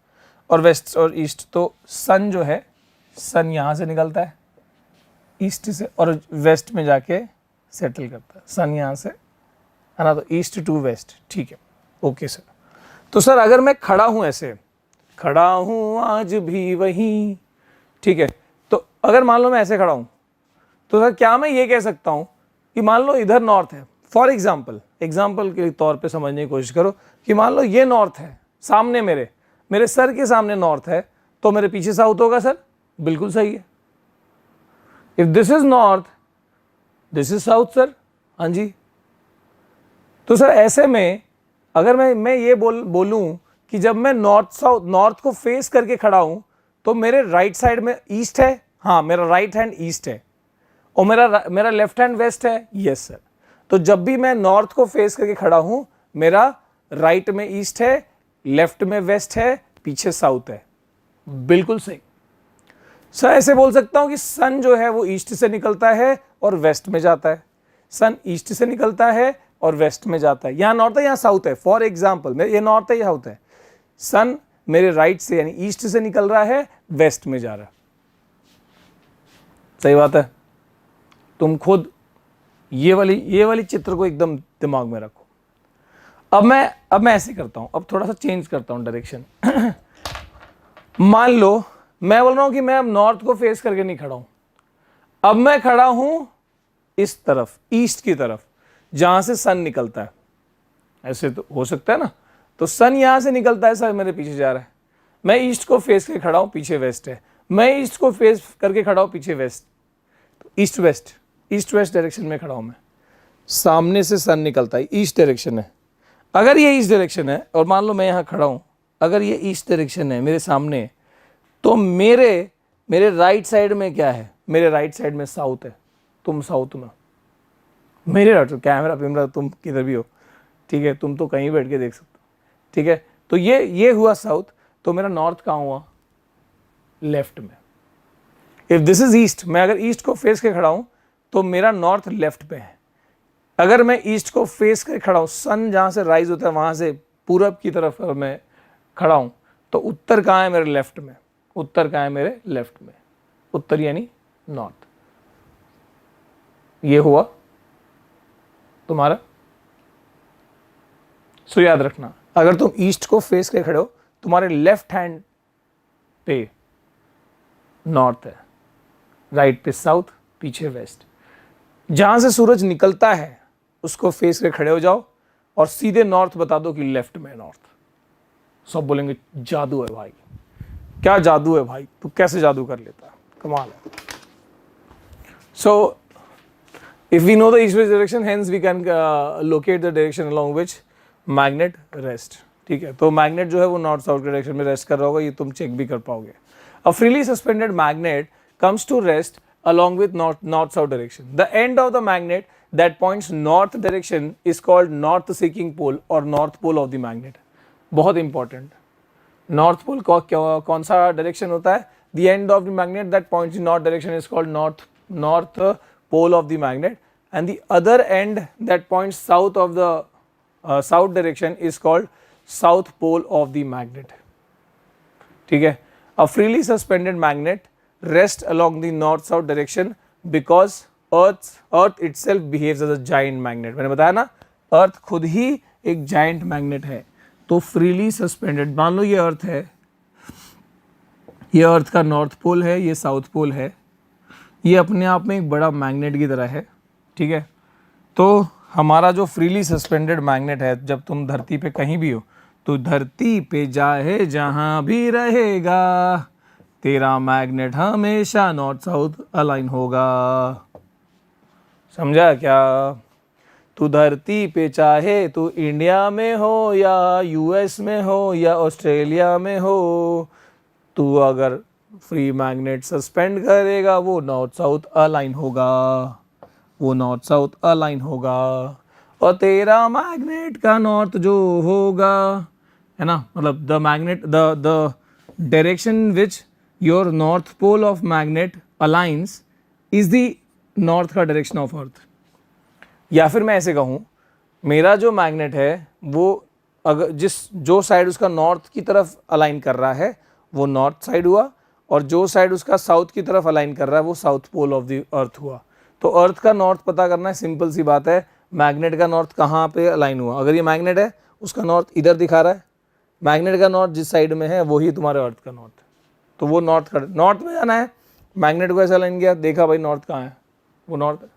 और वेस्ट और ईस्ट। तो सन जो है, सन यहाँ से निकलता है ईस्ट से और वेस्ट में जाके सेटल करता है, सन यहाँ से, है ना, तो ईस्ट टू वेस्ट, ठीक है, ओके सर। तो सर अगर मैं खड़ा हूँ, ऐसे खड़ा हूँ आज भी वहीं, ठीक है, तो अगर मान लो मैं ऐसे खड़ा हूँ तो सर क्या मैं ये कह सकता हूँ कि मान लो इधर नॉर्थ है, फॉर एग्जाम्पल के तौर पे समझने की कोशिश करो कि मान लो ये नॉर्थ है, सामने मेरे सर के सामने नॉर्थ है, तो मेरे पीछे साउथ होगा सर, बिल्कुल सही है। If this is north, this is south sir, हाँ जी। तो सर ऐसे में अगर मैं ये बोलूं कि जब मैं नॉर्थ को फेस करके खड़ा हूं तो मेरे राइट साइड में ईस्ट है, हाँ मेरा राइट हैंड ईस्ट है, और मेरा लेफ्ट हैंड वेस्ट है, यस सर। तो जब भी मैं नॉर्थ को फेस करके खड़ा हूं, मेरा राइट में ईस्ट है, लेफ्ट में वेस्ट है, पीछे साउथ है, बिल्कुल सही सर। ऐसे बोल सकता हूं कि सन जो है वो ईस्ट से निकलता है और वेस्ट में जाता है, सन ईस्ट से निकलता है और वेस्ट में जाता है, यहाँ नॉर्थ है यहाँ साउथ है, फॉर एग्जाम्पल ये नॉर्थ है ये साउथ है, सन मेरे राइट से यानी ईस्ट से निकल रहा है, वेस्ट में जा रहा है, सही बात है। तुम खुद ये वाली चित्र को एकदम दिमाग में रखो। अब मैं ऐसे करता हूं, अब थोड़ा सा चेंज करता हूं डायरेक्शन। मान लो मैं बोल रहा हूं कि मैं अब नॉर्थ को फेस करके नहीं खड़ा हूं, अब मैं खड़ा हूं इस तरफ, ईस्ट की तरफ, जहां से सन निकलता है, ऐसे तो हो सकता है ना। तो सन यहां से निकलता है सर, मेरे पीछे जा रहा है, मैं ईस्ट को फेस करके खड़ा हूं, पीछे वेस्ट है, मैं ईस्ट को फेस करके खड़ा हूं, पीछे वेस्ट, तो ईस्ट वेस्ट डायरेक्शन में खड़ा हूं मैं, सामने से सन निकलता है, ईस्ट डायरेक्शन है। अगर ये ईस्ट डायरेक्शन है और मान लो मैं यहाँ खड़ा हूँ, अगर ये ईस्ट डायरेक्शन है मेरे सामने, तो मेरे राइट साइड में क्या है? मेरे राइट साइड में साउथ है, तुम साउथ में, मेरे राइट कैमरा पिमरा तुम किधर भी हो, ठीक है, तुम तो कहीं बैठ के देख सकते हो, ठीक है। तो ये हुआ साउथ, तो मेरा नॉर्थ कहाँ हुआ? लेफ्ट में। इफ दिस इज ईस्ट, मैं अगर ईस्ट को फेस के खड़ा हूं तो मेरा नॉर्थ लेफ्ट पे है। अगर मैं ईस्ट को फेस के खड़ा हूं, सन जहां से राइज होता है वहां से पूरब की तरफ मैं खड़ा हूं, तो उत्तर कहाँ है? मेरे लेफ्ट में। उत्तर कहाँ है? मेरे लेफ्ट में। उत्तर यानी नॉर्थ। ये हुआ तुम्हारा। सो याद रखना, अगर तुम ईस्ट को फेस के खड़े हो, तुम्हारे लेफ्ट हैंड पे नॉर्थ है, राइट पे साउथ, पीछे वेस्ट। जहां से सूरज निकलता है उसको फेस के खड़े हो जाओ और सीधे नॉर्थ बता दो कि लेफ्ट में नॉर्थ। सब बोलेंगे जादू है भाई। क्या जादू है भाई, तू कैसे जादू कर लेता है, कमाल है। So if we know the east west direction, hence we can locate the direction along which magnet rest. ठीक है, तो मैग्नेट जो है वो नॉर्थ साउथ डायरेक्शन में रेस्ट कर रहा होगा, ये तुम चेक भी कर पाओगे। A freely suspended magnet comes to rest along with north-south direction. The end of the magnet that points north direction is called north seeking pole or north pole of the magnet. बहुत important. North pole कौन सा direction होता है? The end of the magnet that points in north direction is called north pole of the magnet, and the other end that points south of the south direction is called south pole of the magnet. ठीक है, a freely suspended magnet rest along the north south direction because earth itself behaves as a giant magnet. मैंने बताया ना, अर्थ खुद ही एक giant magnet है। तो freely suspended, मान लो ये अर्थ है, ये अर्थ का नॉर्थ पोल है, ये साउथ पोल है, ये अपने आप में एक बड़ा मैग्नेट की तरह है। ठीक है, तो हमारा जो फ्रीली सस्पेंडेड मैग्नेट है, जब तुम धरती पे कहीं भी हो, तो धरती पे चाहे जहां भी रहेगा, तेरा मैग्नेट हमेशा नॉर्थ साउथ अलाइन होगा। समझा क्या? तू धरती पे चाहे तू इंडिया में हो या यूएस में हो या ऑस्ट्रेलिया में हो, तू अगर फ्री मैग्नेट सस्पेंड करेगा वो नॉर्थ साउथ अलाइन होगा, वो नॉर्थ साउथ अलाइन होगा। और तेरा मैग्नेट का नॉर्थ जो होगा, है ना, मतलब the magnet the direction which your north pole of magnet aligns is the north का डायरेक्शन ऑफ अर्थ। या फिर मैं ऐसे कहूँ, मेरा जो मैग्नेट है वो अगर जो साइड उसका नॉर्थ की तरफ अलाइन कर रहा है वो नॉर्थ साइड हुआ, और जो साइड उसका साउथ की तरफ अलाइन कर रहा है वो south pole of the earth हुआ। तो अर्थ का नॉर्थ पता करना है, सिंपल सी बात है, मैग्नेट का नॉर्थ कहाँ पे अलाइन हुआ। अगर ये मैग्नेट है, उसका नॉर्थ इधर दिखा रहा है, मैग्नेट का नॉर्थ जिस साइड में है वही तुम्हारे अर्थ का नॉर्थ है, तो वो नॉर्थ में जाना है। मैग्नेट को ऐसा लाइन किया, देखा भाई नॉर्थ कहाँ है, वो नॉर्थ है।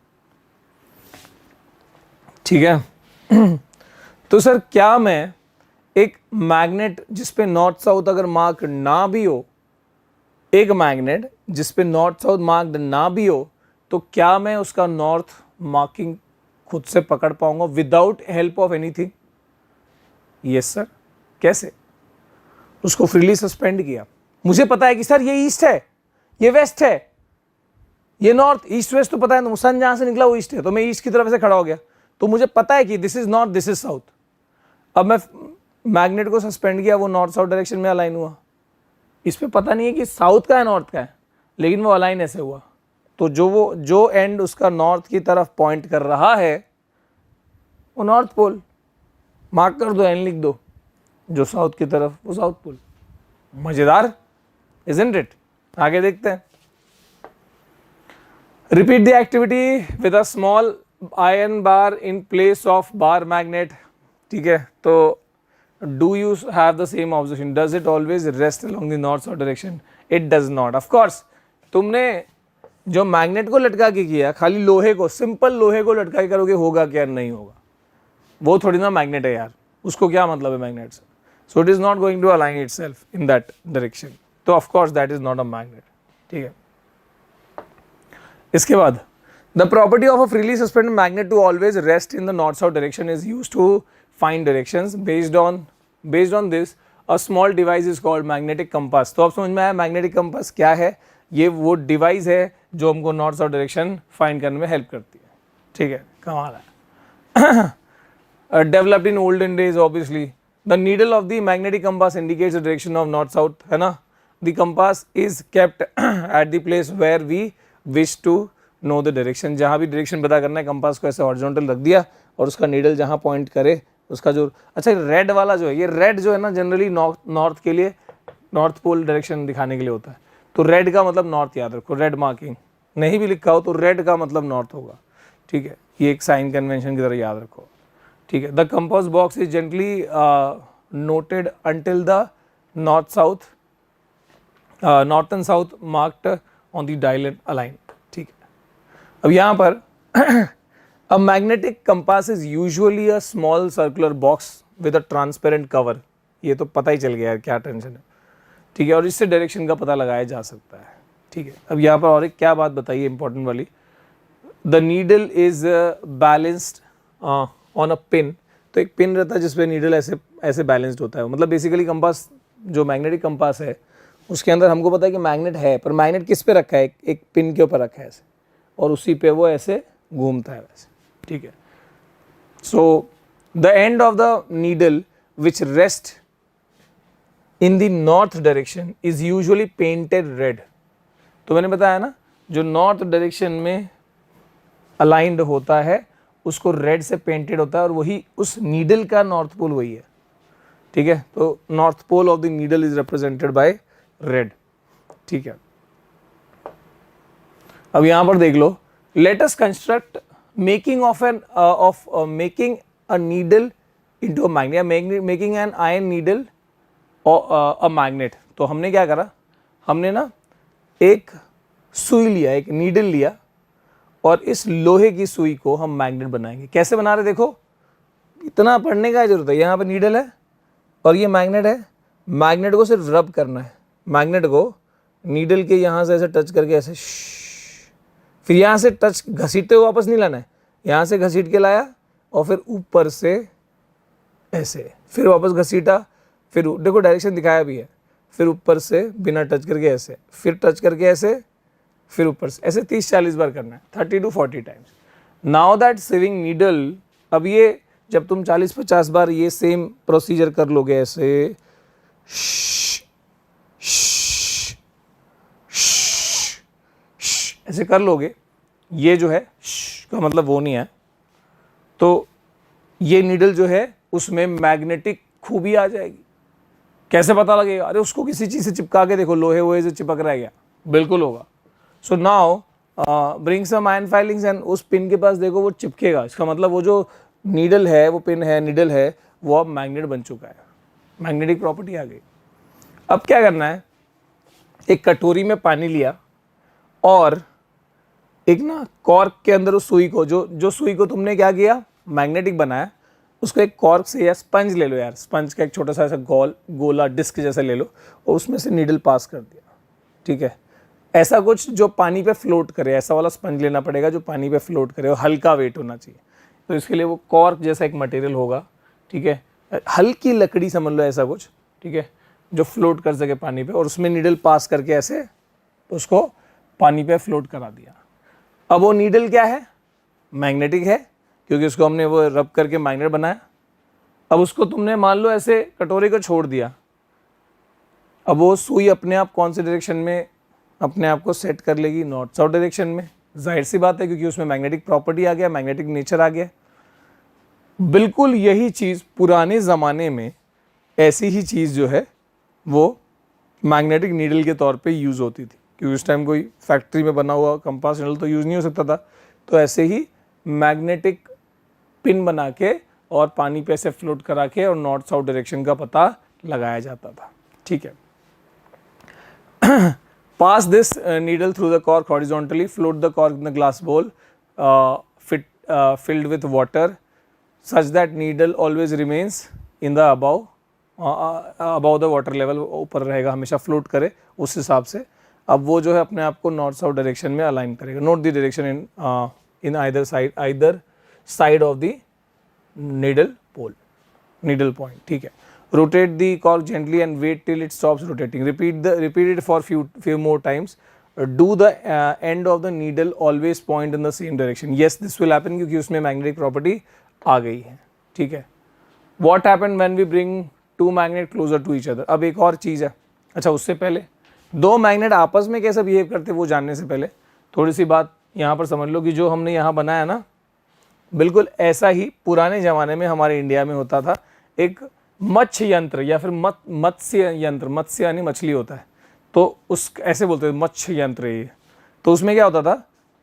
ठीक है। तो सर क्या मैं एक मैग्नेट जिस पे नॉर्थ साउथ अगर मार्क ना भी हो, एक मैग्नेट जिस पे नॉर्थ साउथ मार्क्ड ना भी हो, तो क्या मैं उसका नॉर्थ मार्किंग खुद से पकड़ पाऊंगा without help of anything? Yes sir. कैसे? उसको फ्रीली सस्पेंड किया, मुझे पता है कि सर ये ईस्ट है, ये वेस्ट है, ये नॉर्थ, ईस्ट वेस्ट तो पता है, सन जहां से निकला वो ईस्ट है, तो मैं ईस्ट की तरफ से खड़ा हो गया, तो मुझे पता है कि this is north, this is south. अब मैं मैग्नेट को सस्पेंड किया, वो नॉर्थ साउथ डायरेक्शन में अलाइन हुआ। इस पे पता नहीं है कि साउथ का है नॉर्थ का है, लेकिन वो अलाइन ऐसे हुआ। तो जो एंड उसका नॉर्थ की तरफ पॉइंट कर रहा है वो नॉर्थ पोल, मार्क कर दो, एंड लिख दो। जो साउथ की तरफ वो साउथ पोल। मजेदार, isn't it? आगे देखते हैं। Repeat the activity with a small iron bar in place of bar magnet. ठीक है, तो do you have the same observation? Does it always rest along the north south direction? It does not. Of course, तुमने जो magnet को लटका के किया, खाली लोहे को, सिंपल लोहे को लटका के करोगे, होगा क्या? नहीं होगा। वो थोड़ी ना मैग्नेट है यार, उसको क्या मतलब है मैग्नेट से? So it is not going to align itself in that direction. तो of course that is not a magnet. ठीक है। इसके बाद the property of a freely suspended magnet to always rest in the north south direction is used to find directions. Based on this, a small device is called magnetic compass. तो अब समझ में आया magnetic compass क्या है। ये वो device है जो हमको नॉर्थ साउथ डायरेक्शन फाइंड करने में हेल्प करती है। ठीक है, कमाल है। Developed in olden days, obviously. The needle of the magnetic compass indicates the direction of north south, है ना। The compass is kept at the place where we wish to know the direction। जहाँ भी direction पता करना है compass को ऐसे horizontal रख दिया और उसका नीडल जहाँ पॉइंट करे उसका जो, अच्छा रेड वाला जो है, ये रेड जो है ना जनरली नॉर्थ के लिए, नॉर्थ पोल डायरेक्शन दिखाने के लिए होता है। तो रेड का मतलब नॉर्थ याद रखो, रेड मार्किंग नहीं भी लिखा हो तो रेड का मतलब नॉर्थ होगा। ठीक है, ये एक साइन कन्वेंशन की तरह याद रखो। ठीक है, the compass box is gently noted until the northern south marked on the dial align. ठीक है, अब यहाँ पर a magnetic compass is usually a small circular box with a transparent cover. ये तो पता ही चल गया यार, क्या टेंशन है। ठीक है, और इससे डायरेक्शन का पता लगाया जा सकता है। ठीक है, अब यहाँ पर और एक क्या बात बताइए इंपॉर्टेंट वाली, the needle is balanced on a pin. तो एक पिन रहता है जिसपे नीडल ऐसे ऐसे बैलेंस्ड होता है। मतलब बेसिकली कंपास जो मैग्नेटिक कंपास है उसके अंदर हमको पता है कि मैग्नेट है, पर मैग्नेट किस पे रखा है, एक पिन के ऊपर रखा है ऐसे, और उसी पे वो ऐसे घूमता है वैसे। ठीक है, so the end of the needle which rest in the north direction is usually painted red. तो मैंने बताया ना, जो नॉर्थ डायरेक्शन में अलाइंड होता है उसको रेड से पेंटेड होता है, और वही उस नीडल का नॉर्थ पोल वही है। ठीक है, तो north pole of the needle is represented by red. ठीक है, अब यहां पर देख लो, let us construct making making a needle into a magnet, making an iron needle a magnet. तो हमने क्या करा, हमने ना एक सुई लिया, एक नीडल लिया, और इस लोहे की सुई को हम मैग्नेट बनाएंगे। कैसे बना रहे देखो, इतना पढ़ने का जरूरत है। यहाँ पर नीडल है और ये मैग्नेट है, मैग्नेट को सिर्फ रब करना है, मैग्नेट को नीडल के यहाँ से ऐसे टच करके ऐसे, फिर यहाँ से टच घसीटते हुए वापस नहीं लाना है, यहाँ से घसीट के लाया और फिर ऊपर से ऐसे, फिर वापस घसीटा, फिर देखो डायरेक्शन दिखाया भी है, फिर ऊपर से बिना टच करके ऐसे, फिर टच करके ऐसे, फिर ऊपर से ऐसे 30-40 बार करना है, 30 to 40 times. Now that saving needle, अब ये जब तुम 40-50 बार ये सेम प्रोसीजर कर लोगे ऐसे, ऐसे कर लोगे, ये जो है का मतलब वो नहीं है, तो ये नीडल जो है उसमें मैग्नेटिक खूबी आ जाएगी। कैसे पता लगेगा, अरे उसको किसी चीज़ से चिपका के देखो, लोहे वोहे से चिपक रहा है क्या, बिल्कुल होगा। So now bring some iron filings and उस पिन के पास देखो वो चिपकेगा, इसका मतलब वो जो नीडल है, वो पिन है, नीडल है, वो अब मैग्नेट बन चुका है, मैग्नेटिक प्रॉपर्टी आ गई। अब क्या करना है, एक कटोरी में पानी लिया और एक ना कॉर्क के अंदर उस सुई को, जो सुई को तुमने क्या किया, मैग्नेटिक बनाया, उसको एक कॉर्क से या स्पंज ले लो यार, स्पंज का एक छोटा सा ऐसा गोला डिस्क जैसा ले लो और उसमें से नीडल पास कर दिया। ठीक है, ऐसा कुछ जो पानी पे फ्लोट करे, ऐसा वाला स्पंज लेना पड़ेगा जो पानी पे फ्लोट करे और हल्का वेट होना चाहिए। तो इसके लिए वो कॉर्क जैसा एक मटेरियल होगा। ठीक है, हल्की लकड़ी समझ लो ऐसा कुछ, ठीक है, जो फ्लोट कर सके पानी पे, और उसमें नीडल पास करके ऐसे उसको पानी पे फ्लोट करा दिया। अब वो नीडल क्या है, मैग्नेटिक है, क्योंकि उसको हमने वो रब करके मैग्नेट बनाया। अब उसको तुमने मान लो ऐसे कटोरे को छोड़ दिया, अब वो सुई अपने आप कौन से डायरेक्शन में अपने आप को सेट कर लेगी, नॉर्थ साउथ डायरेक्शन में। जाहिर सी बात है, क्योंकि उसमें मैग्नेटिक प्रॉपर्टी आ गया, मैग्नेटिक नेचर आ गया। बिल्कुल यही चीज़ पुराने ज़माने में ऐसी ही चीज़ जो है वो मैग्नेटिक नीडल के तौर पे यूज़ होती थी, क्योंकि उस टाइम कोई फैक्ट्री में बना हुआ कंपास नीडल तो यूज़ नहीं हो सकता था। तो ऐसे ही मैग्नेटिक पिन बना के और पानी पे ऐसे फ्लोट करा के और नॉर्थ साउथ डायरेक्शन का पता लगाया जाता था। ठीक है, pass this needle through the cork horizontally, float the cork in the glass bowl filled with water such that needle always remains in the above the water level, ऊपर रहेगा हमेशा, फ्लोट करे उस हिसाब से। अब वो जो है अपने आप को नॉर्थ साउथ डायरेक्शन में अलाइन करेगा। Note the direction in either side of the needle pole, needle point. ठीक है, rotate the cork gently and wait till it stops rotating. Repeat it for few more times. Do the end of the needle always point in the same direction. Yes, this will happen क्योंकि उसमें magnetic property आ गई है, ठीक है. What happened when we bring two magnet closer to each other? अब एक और चीज़ है. अच्छा, उससे पहले दो मैग्नेट आपस में कैसे बिहेव करते वो जानने से पहले थोड़ी सी बात यहाँ पर समझ लो कि जो हमने यहाँ बनाया ना, बिल्कुल ऐसा ही पुराने ज़माने में हमारे इंडिया में होता था. एक मत्स्य यंत्र या फिर मत्स्य यंत्र, मत्स्य यानी मछली होता है, तो उस ऐसे बोलते हैं मत्स्य यंत्र ये. तो उसमें क्या होता था,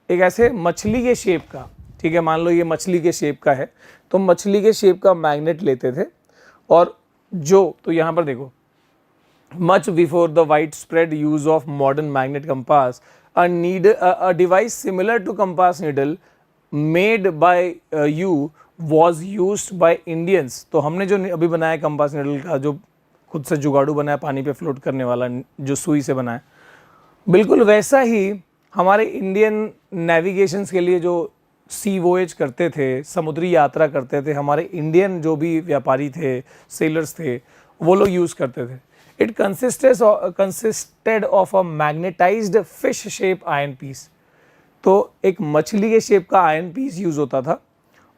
एक ऐसे मछली के शेप का, ठीक है, मान लो ये मछली के शेप का है, तो मछली के शेप का मैग्नेट लेते थे. और जो तो यहाँ पर देखो, much before the widespread use of modern magnet compass, a device similar to compass needle made by you was used by Indians. तो हमने जो अभी बनाया कंपास निडल का, जो खुद से जुगाड़ू बनाया पानी पे फ्लोट करने वाला, जो सुई से बनाया, बिल्कुल वैसा ही हमारे इंडियन नेविगेशंस के लिए जो सी वोएज करते थे, समुद्री यात्रा करते थे, हमारे इंडियन जो भी व्यापारी थे, सेलर्स थे, वो लोग यूज़ करते थे. It consisted of a magnetized fish shape iron piece. तो एक मछली के शेप का आयरन पीस यूज़ होता था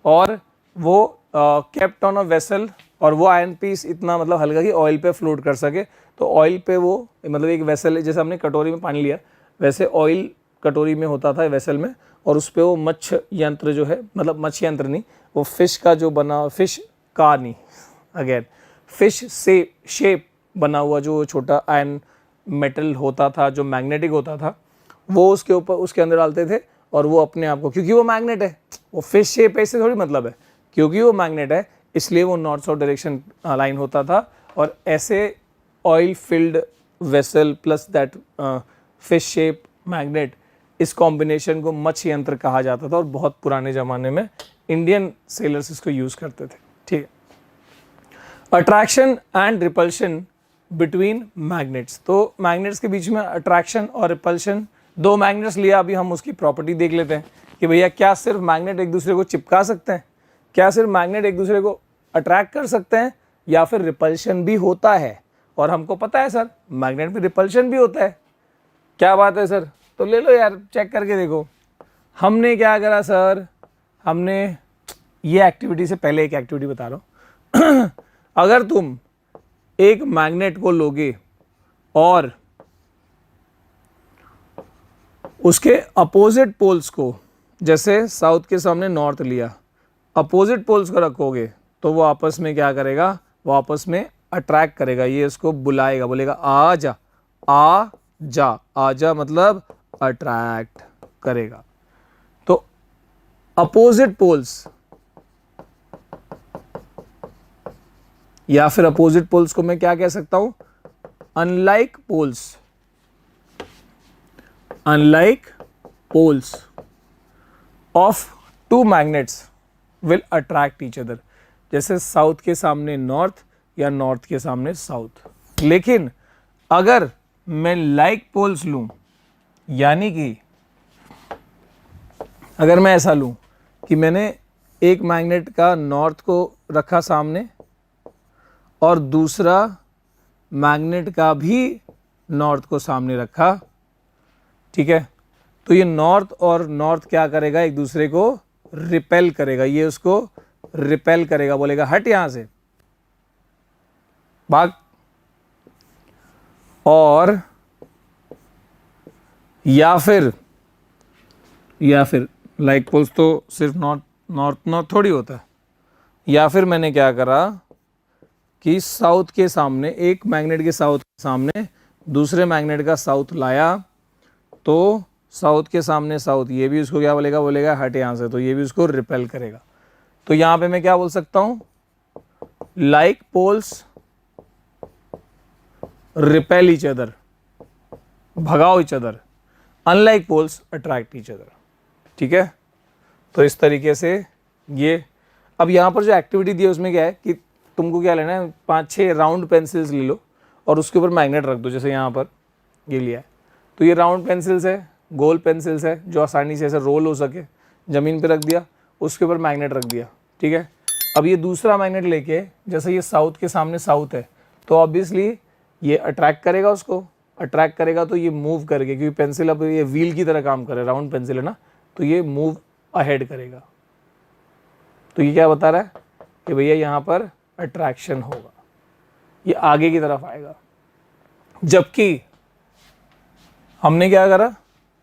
और वो केप्ट ऑन अ वेसल, और वो आयरन पीस इतना मतलब हल्का कि ऑयल पे फ्लोट कर सके. तो ऑयल पे वो मतलब एक वेसल, जैसे हमने कटोरी में पानी लिया वैसे ऑयल कटोरी में होता था वेसल में, और उस पर वो मत्स्य यंत्र जो है, मतलब मत्स्य यंत्र नहीं, वो फिश का जो बना, फिश का नहीं, अगेन फिश से शेप बना हुआ जो छोटा आयरन मेटल होता था, जो मैग्नेटिक होता था, वो उसके ऊपर उसके अंदर डालते थे. और वो अपने आप को, क्योंकि वो मैग्नेट है, वो फिश शेप है, इससे थोड़ी मतलब है, क्योंकि वो मैग्नेट है इसलिए वो नॉर्थ साउथ डायरेक्शन लाइन होता था. और ऐसे oil field vessel plus that fish shape magnet, इस कॉम्बिनेशन को मत्स्य यंत्र कहा जाता था. और बहुत पुराने ज़माने में इंडियन सेलर्स इसको यूज़ करते थे, ठीक है. Attraction and repulsion between magnets. तो मैग्नेट्स के बीच में अट्रैक्शन और रिपल्शन, दो मैग्नेट्स लिया, अभी हम उसकी प्रॉपर्टी देख लेते हैं कि भैया क्या सिर्फ मैग्नेट एक दूसरे को चिपका सकते हैं, क्या सिर्फ मैग्नेट एक दूसरे को अट्रैक्ट कर सकते हैं, या फिर रिपल्शन भी होता है. और हमको पता है सर मैग्नेट में रिपल्शन भी होता है. क्या बात है सर, तो ले लो यार, चेक करके देखो. हमने क्या करा सर, हमने ये एक्टिविटी से पहले एक एक्टिविटी बता रहा हूँ. अगर तुम एक मैग्नेट को लोगे और उसके अपोजिट पोल्स को, जैसे साउथ के सामने नॉर्थ लिया, अपोजिट पोल्स को रखोगे, तो वो आपस में क्या करेगा, वो आपस में अट्रैक्ट करेगा. ये इसको बुलाएगा, बोलेगा आ जा, आ जा, आ जा मतलब अट्रैक्ट करेगा. तो अपोजिट पोल्स, या फिर अपोजिट पोल्स को मैं क्या कह सकता हूं, unlike poles. Unlike poles of two magnets will attract each other. जैसे साउथ के सामने नॉर्थ या नॉर्थ के सामने साउथ. लेकिन अगर मैं लाइक पोल्स लूं, यानी कि अगर मैं ऐसा लूं कि मैंने एक मैग्नेट का नॉर्थ को रखा सामने और दूसरा मैग्नेट का भी नॉर्थ को सामने रखा, ठीक है, तो ये नॉर्थ और नॉर्थ क्या करेगा, एक दूसरे को रिपेल करेगा. ये उसको रिपेल करेगा, बोलेगा हट यहां से, भाग. और या फिर लाइक पोल्स तो सिर्फ नॉर्थ थोड़ी होता है. या फिर मैंने क्या करा कि साउथ के सामने, एक मैग्नेट के साउथ के सामने दूसरे मैग्नेट का साउथ लाया, तो साउथ के सामने साउथ, ये भी उसको क्या बोलेगा, बोलेगा हट यहाँ से, तो ये भी उसको रिपेल करेगा. तो यहाँ पे मैं क्या बोल सकता हूँ, like poles repel each other, भगाओ each other, unlike poles attract each other. ठीक है, तो इस तरीके से ये, अब यहाँ पर जो एक्टिविटी दी है उसमें क्या है कि तुमको क्या लेना है, 5-6 राउंड पेंसिल्स ले लो और उसके ऊपर मैग्नेट रख दो. जैसे यहाँ पर ये लिया है, तो ये राउंड पेंसिल्स है, गोल पेंसिल्स है, जो आसानी से ऐसे रोल हो सके. ज़मीन पे रख दिया, उसके ऊपर मैग्नेट रख दिया. ठीक है, अब ये दूसरा मैग्नेट लेके, जैसे ये साउथ के सामने साउथ है, तो ऑब्वियसली ये अट्रैक्ट करेगा उसको, अट्रैक्ट करेगा तो ये मूव करके, क्योंकि पेंसिल अब ये व्हील की तरह काम करे, राउंड पेंसिल है ना, तो ये मूव अहेड करेगा। तो ये क्या बता रहा है कि भैया यहाँ पर अट्रैक्शन होगा, ये आगे की तरफ आएगा। जबकि हमने क्या करा,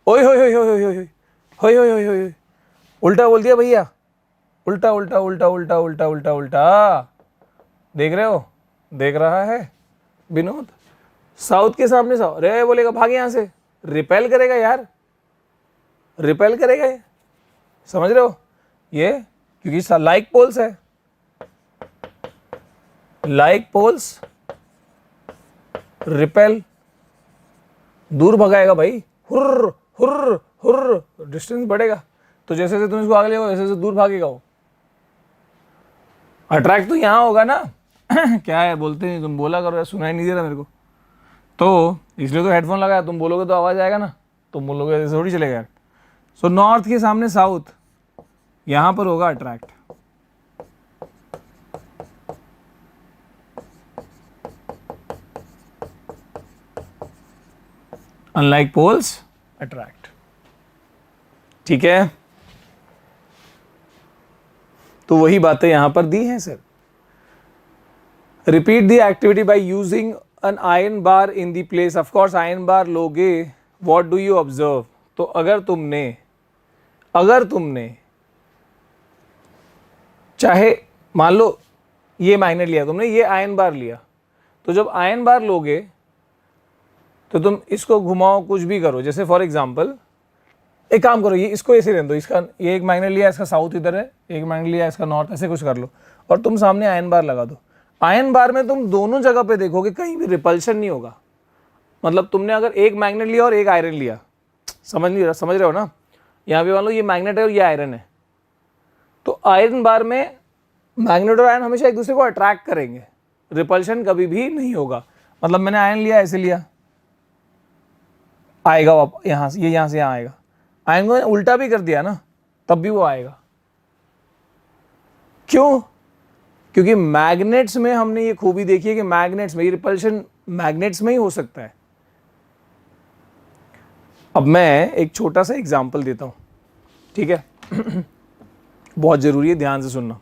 ओए होए होए होए होए होए होए होए होए, उल्टा बोल दिया भैया, उल्टा उल्टा उल्टा उल्टा उल्टा उल्टा उल्टा। देख रहे हो, देख रहा है विनोद, साउथ के सामने साउथ, रे बोलेगा भाग यहां से, रिपेल करेगा यार, रिपेल करेगा ये, समझ रहे हो ये, क्योंकि लाइक पोल्स है, लाइक पोल्स रिपेल, दूर भगाएगा भाई, हुर्र हुर्र हुर्र, डिस्टेंस बढ़ेगा। तो जैसे जैसे तुम इसको आगे ले वैसे वैसे दूर भागेगा वो। अट्रैक्ट तो यहां होगा ना क्या है बोलते नहीं, तुम बोला करो, सुनाई नहीं दे रहा मेरे को, तो इसलिए तो हेडफोन लगाया, तुम बोलोगे तो आवाज आएगा ना, तुम बोलोगे ऐसे थोड़ी चलेगा यार। सो नॉर्थ के सामने साउथ, यहां पर होगा अट्रैक्ट। अनलाइक पोल्स अट्रैक्ट, ठीक है। तो वही बातें यहां पर दी हैं sir. Repeat the activity by using an iron bar in the place. Of course iron bar लोगे, व्हाट डू यू ऑब्जर्व, तो अगर तुमने चाहे मान लो ये मैग्नेट लिया तुमने, ये आयरन बार लिया, तो जब आयरन बार लोगे तो तुम इसको घुमाओ, कुछ भी करो, जैसे फॉर एग्जांपल एक काम करो, ये इसको ऐसे रहने दो, इसका ये एक मैग्नेट लिया, इसका साउथ इधर है, एक मैग्नेट लिया इसका नॉर्थ, ऐसे कुछ कर लो, और तुम सामने आयरन बार लगा दो। आयरन बार में तुम दोनों जगह पे देखोगे कहीं भी रिपल्शन नहीं होगा। मतलब तुमने अगर एक मैग्नेट लिया और एक आयरन लिया, समझ रहे हो ना, यहाँ पे मान लो ये मैग्नेट है और ये आयरन है, तो आयरन बार में मैग्नेट और आयरन हमेशा एक दूसरे को अट्रैक्ट करेंगे, रिपल्शन कभी भी नहीं होगा। मतलब मैंने आयरन लिया, ऐसे लिया, आएगा वापस यहाँ से, ये यहाँ से यहाँ आएगा। आयरन को उल्टा भी कर दिया ना, तब भी वो आएगा। क्यों? क्योंकि मैग्नेट्स में हमने ये खूबी देखी है कि मैग्नेट्स में ये रिपल्शन मैग्नेट्स में ही हो सकता है। अब मैं एक छोटा सा एग्जांपल देता हूं, ठीक है बहुत जरूरी है, ध्यान से सुनना।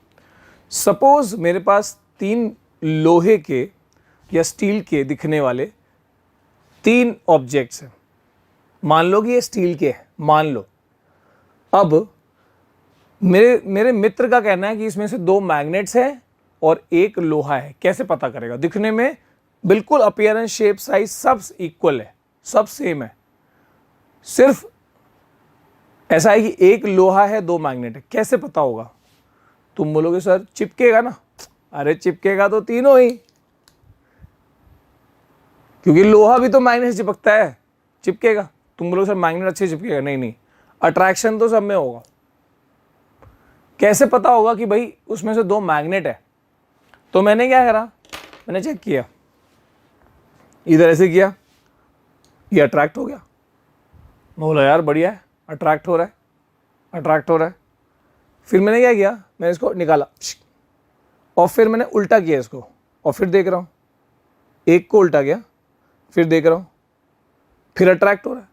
सपोज मेरे पास 3 लोहे के या स्टील के दिखने वाले 3 ऑब्जेक्ट्स हैं। मान लो कि ये स्टील के हैं, मान लो। अब मेरे मित्र का कहना है कि इसमें से 2 मैग्नेट्स हैं और 1 लोहा है। कैसे पता करेगा? दिखने में बिल्कुल अपीयरेंस, शेप, साइज सब इक्वल है, सब सेम है, सिर्फ ऐसा है कि 1 लोहा है, 2 मैग्नेट है। कैसे पता होगा? तुम बोलोगे सर चिपकेगा ना। अरे चिपकेगा तो तीनों ही, क्योंकि लोहा भी तो मैग्नेट से चिपकता है, चिपकेगा। तुम बोलोगे सर मैग्नेट अच्छे चिपकेगा, नहीं, अट्रैक्शन तो सब में होगा। कैसे पता होगा कि भाई उसमें से 2 मैग्नेट है? तो मैंने क्या करा, मैंने चेक किया, इधर ऐसे किया, ये अट्रैक्ट हो गया। मैं बोला यार बढ़िया है, अट्रैक्ट हो रहा है, अट्रैक्ट हो रहा है। फिर मैंने क्या किया, मैंने इसको निकाला और फिर मैंने उल्टा किया इसको, और फिर देख रहा हूँ, एक को उल्टा किया, फिर देख रहा हूँ, फिर अट्रैक्ट हो रहा है।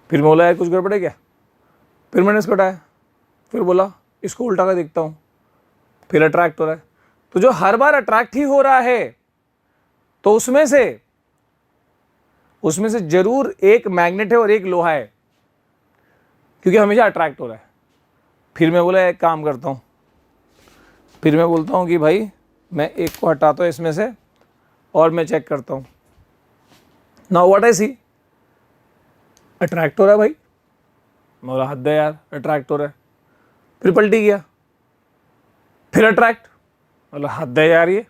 फिर मैं बोला यार कुछ गड़बड़ है क्या? फिर मैंने इसको हटाया, फिर बोला इसको उल्टा कर देखता हूँ, फिर अट्रैक्ट हो रहा है। तो जो हर बार अट्रैक्ट ही हो रहा है, तो उसमें से जरूर 1 मैग्नेट है और 1 लोहा है, क्योंकि हमेशा अट्रैक्ट हो रहा है। फिर मैं बोला एक काम करता हूँ, फिर मैं बोलता हूँ कि भाई मैं एक को हटाता हूँ इसमें से और मैं चेक करता हूँ। Now what I see, attract हो रहा है भाई। मैं बोला हद है यार, अट्रैक्ट हो रहा है। फिर पलटी गया, फिर अट्रैक्ट, बोला हद है यार ये।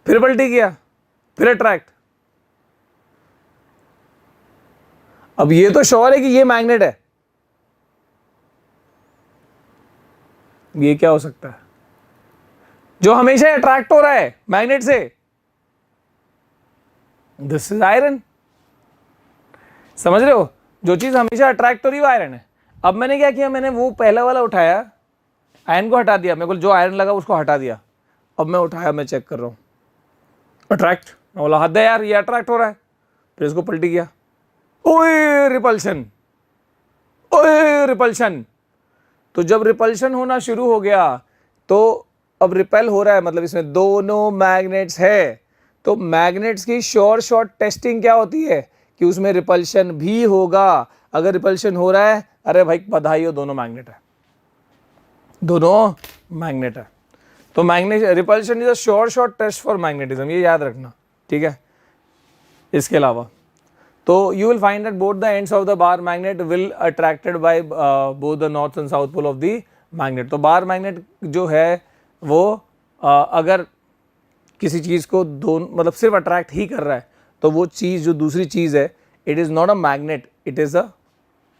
फिर पलटी गया, फिर अट्रैक्ट। अब ये तो श्योर है कि ये मैग्नेट है, ये क्या हो सकता है जो हमेशा अट्रैक्ट हो रहा है मैग्नेट से? This is iron. समझ रहे हो? जो चीज हमेशा अट्रैक्ट हो रही है वो आयरन है। अब मैंने क्या किया, मैंने वो पहला वाला उठाया, आयरन को हटा दिया, मेरे को जो आयरन लगा उसको हटा दिया, अब मैं उठाया, मैं चेक कर रहा हूँ, अट्रैक्ट, मैं बोला हद है यार, ये अट्रैक्ट हो रहा है, फिर इसको पलटी किया, ओए रिपल्शन, ओए रिपल्शन। तो जब रिपल्शन होना शुरू हो गया तो अब रिपेल हो रहा है, मतलब इसमें दोनों मैग्नेट्स है, तो मैग्नेट्स की शॉर्ट टेस्टिंग क्या होती है कि उसमें रिपल्शन भी होगा। अगर रिपल्शन हो रहा है, अरे भाई बधाई हो, दोनों मैग्नेट है, दोनों मैग्नेट है। तो magnet repulsion is a short test for magnetism, ये याद रखना, ठीक है। इसके अलावा तो you will find that both the ends of the bar magnet will attracted by both the north and south pole of the magnet. तो bar magnet जो है वो अगर किसी चीज़ को दोनों मतलब सिर्फ अट्रैक्ट ही कर रहा है, तो वो चीज़ जो दूसरी चीज़ है, it is not a magnet, it is a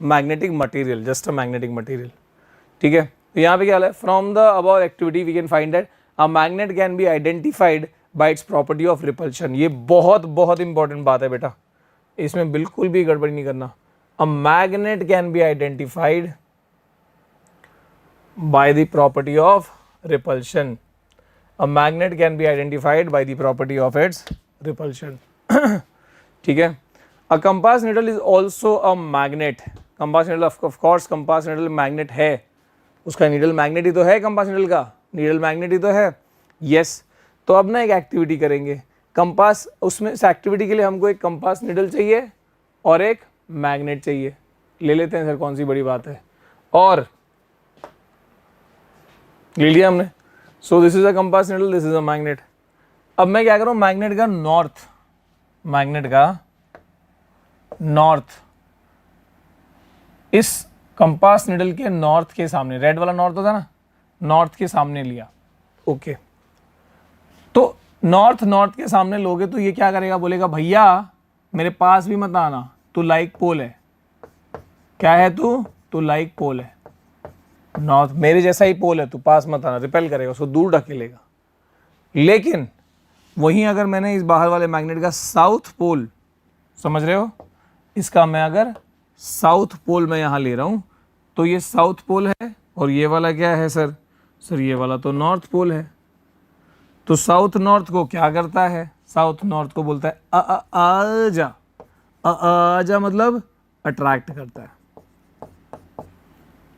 magnetic material, just a magnetic material, ठीक है। तो यहाँ पे क्या है, from the above activity we can find that a magnet can be identified by its property of repulsion. ये बहुत बहुत इंपॉर्टेंट बात है बेटा, इसमें बिल्कुल भी गड़बड़ी नहीं करना। अ magnet can be identified by the property of repulsion. A magnet can be identified by the property of its repulsion. ठीक है। A compass needle is also a magnet. Compass needle of course compass needle magnet है, उसका needle magnet ही तो है, compass needle का needle magnet ही तो है, yes। तो अब ना एक एक्टिविटी करेंगे, कंपास, उसमें इस एक्टिविटी के लिए हमको एक कंपास निडल चाहिए और एक मैग्नेट चाहिए। ले लेते हैं सर, कौन सी बड़ी बात है, और ले लिया हमने। So this is a compass needle, this is a magnet. अब मैं क्या करूं, मैग्नेट का नॉर्थ इस कंपास निडल के नॉर्थ के सामने, रेड वाला नॉर्थ होता है ना, नॉर्थ के सामने लिया, ओके। तो नॉर्थ के सामने लोगे तो ये क्या करेगा, बोलेगा भैया मेरे पास भी मत आना, तू लाइक पोल है। क्या है तू लाइक पोल है, नॉर्थ मेरे जैसा ही पोल है, तू पास मत आना, रिपेल करेगा, उसको दूर ढकेलेगा। लेकिन वहीं अगर मैंने इस बाहर वाले मैग्नेट का साउथ पोल, समझ रहे हो, इसका मैं अगर साउथ पोल में यहाँ ले रहा हूँ, तो ये साउथ पोल है और ये वाला क्या है सर, ये वाला तो नॉर्थ पोल है। तो साउथ नॉर्थ को क्या करता है, साउथ नॉर्थ को बोलता है आजा, आजा मतलब अट्रैक्ट करता है।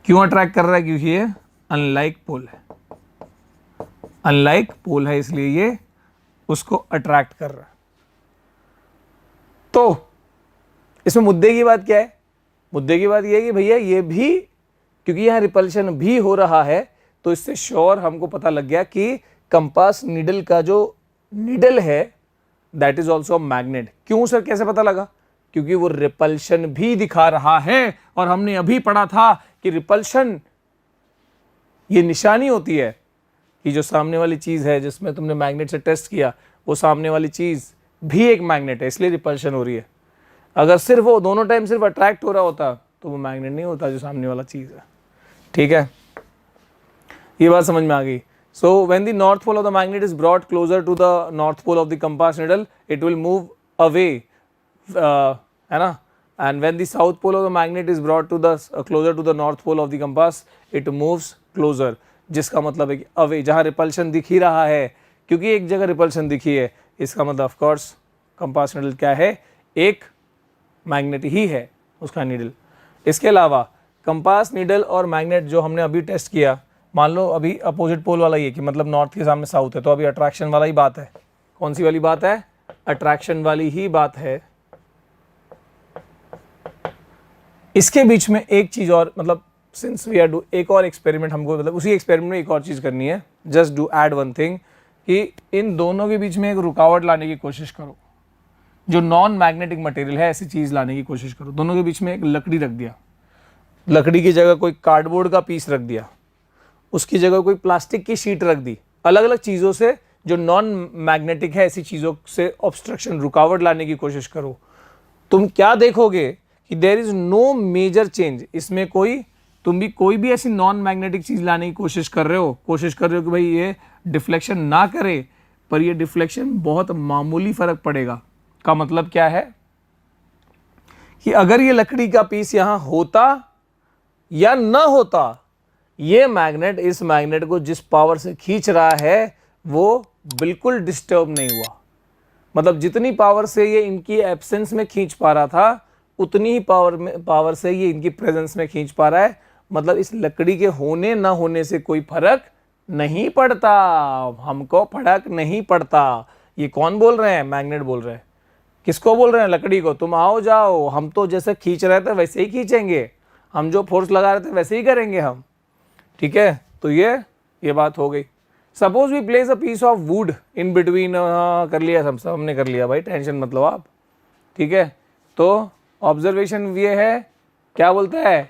क्यों अट्रैक्ट कर रहा है, क्योंकि ये अनलाइक पोल है, अनलाइक पोल है, इसलिए ये उसको अट्रैक्ट कर रहा है। तो इसमें मुद्दे की बात क्या है, मुद्दे की बात ये है कि भैया ये भी, क्योंकि यहां रिपल्शन भी हो रहा है, तो इससे श्योर हमको पता लग गया कि कंपास नीडल का जो नीडल है दैट इज ऑल्सो मैग्नेट। क्यों सर, कैसे पता लगा, क्योंकि वो रिपल्शन भी दिखा रहा है, और हमने अभी पढ़ा था कि रिपल्शन ये निशानी होती है कि जो सामने वाली चीज है जिसमें तुमने मैग्नेट से टेस्ट किया, वो सामने वाली चीज भी एक मैग्नेट है, इसलिए रिपल्शन हो रही है। अगर सिर्फ वो दोनों टाइम सिर्फ अट्रैक्ट हो रहा होता तो वो मैग्नेट नहीं होता जो सामने वाला चीज है, ठीक है। ये बात समझ में आ गई। So when the north pole of the magnet is brought closer to the north pole of the compass needle, it will move away, है ना। And when the south pole of the magnet is brought to the closer to the north pole of the compass, it moves closer. जिसका मतलब है कि away, जहाँ repulsion दिख ही रहा है, क्योंकि एक जगह रिपल्शन दिखी है, इसका मतलब ऑफ कोर्स कंपास निडल क्या है, एक मैग्नेट ही है उसका निडल। इसके अलावा कंपास निडल और मैग्नेट जो हमने अभी टेस्ट किया, मान लो अभी अपोजिट पोल वाला ही है कि मतलब नॉर्थ के सामने साउथ है, तो अभी अट्रैक्शन वाला ही बात है। कौन सी वाली बात है, अट्रैक्शन वाली ही बात है। इसके बीच में एक चीज और, मतलब सिंस वी आर डू, एक और एक्सपेरिमेंट हमको, मतलब उसी एक्सपेरिमेंट में एक और चीज करनी है, just do add one thing, कि इन दोनों के बीच में एक रुकावट लाने की कोशिश करो, जो नॉन मैग्नेटिक मटेरियल है ऐसी चीज लाने की कोशिश करो। दोनों के बीच में एक लकड़ी रख दिया, लकड़ी की जगह कोई कार्डबोर्ड का पीस रख दिया, उसकी जगह कोई प्लास्टिक की शीट रख दी, अलग अलग चीज़ों से जो नॉन मैग्नेटिक है ऐसी चीज़ों से ऑब्स्ट्रक्शन, रुकावट लाने की कोशिश करो। तुम क्या देखोगे कि there is no major change, इसमें तुम भी कोई भी ऐसी नॉन मैग्नेटिक चीज़ लाने की कोशिश कर रहे हो कि भाई ये डिफ्लेक्शन ना करे, पर ये डिफ्लेक्शन बहुत मामूली फर्क पड़ेगा। का मतलब क्या है कि अगर ये लकड़ी का पीस यहाँ होता या ना होता, ये मैग्नेट इस मैग्नेट को जिस पावर से खींच रहा है वो बिल्कुल डिस्टर्ब नहीं हुआ। मतलब जितनी पावर से ये इनकी एब्सेंस में खींच पा रहा था उतनी ही पावर से ये इनकी प्रेजेंस में खींच पा रहा है। मतलब इस लकड़ी के होने ना होने से कोई फर्क नहीं पड़ता, हमको फर्क नहीं पड़ता। ये कौन बोल रहे हैं? मैग्नेट बोल रहे हैं। किसको बोल रहे हैं? लकड़ी को। तुम आओ जाओ, हम तो जैसे खींच रहे थे वैसे ही खींचेंगे, हम जो फोर्स लगा रहे थे वैसे ही करेंगे हम। ठीक है, तो ये बात हो गई। Suppose we place a piece of wood in between, कर लिया हमने कर लिया भाई, टेंशन मत लो आप। ठीक है, तो ऑब्जर्वेशन ये है, क्या बोलता है?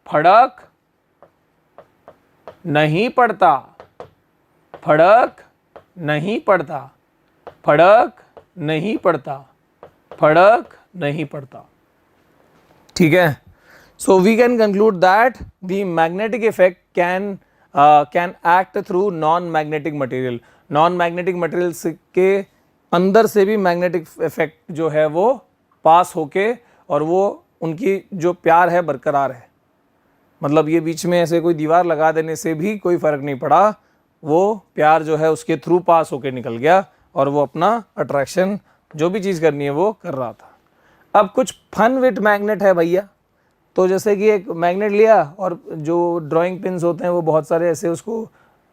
फर्क नहीं पड़ता, फर्क नहीं पड़ता, फर्क नहीं पड़ता, फर्क नहीं पड़ता। ठीक है, so we can conclude that the magnetic effect can act through non magnetic material. Non magnetic materials के अंदर से भी मैग्नेटिक इफेक्ट जो है वो पास होके, और वो उनकी जो प्यार है बरकरार है। मतलब ये बीच में ऐसे कोई दीवार लगा देने से भी कोई फर्क नहीं पड़ा, वो प्यार जो है उसके थ्रू पास होके निकल गया और वो अपना अट्रैक्शन जो भी चीज़ करनी है वो कर रहा था। अब कुछ फन विथ मैग्नेट है भैया। तो जैसे कि एक मैग्नेट लिया और जो ड्राइंग पिन्स होते हैं वो बहुत सारे ऐसे उसको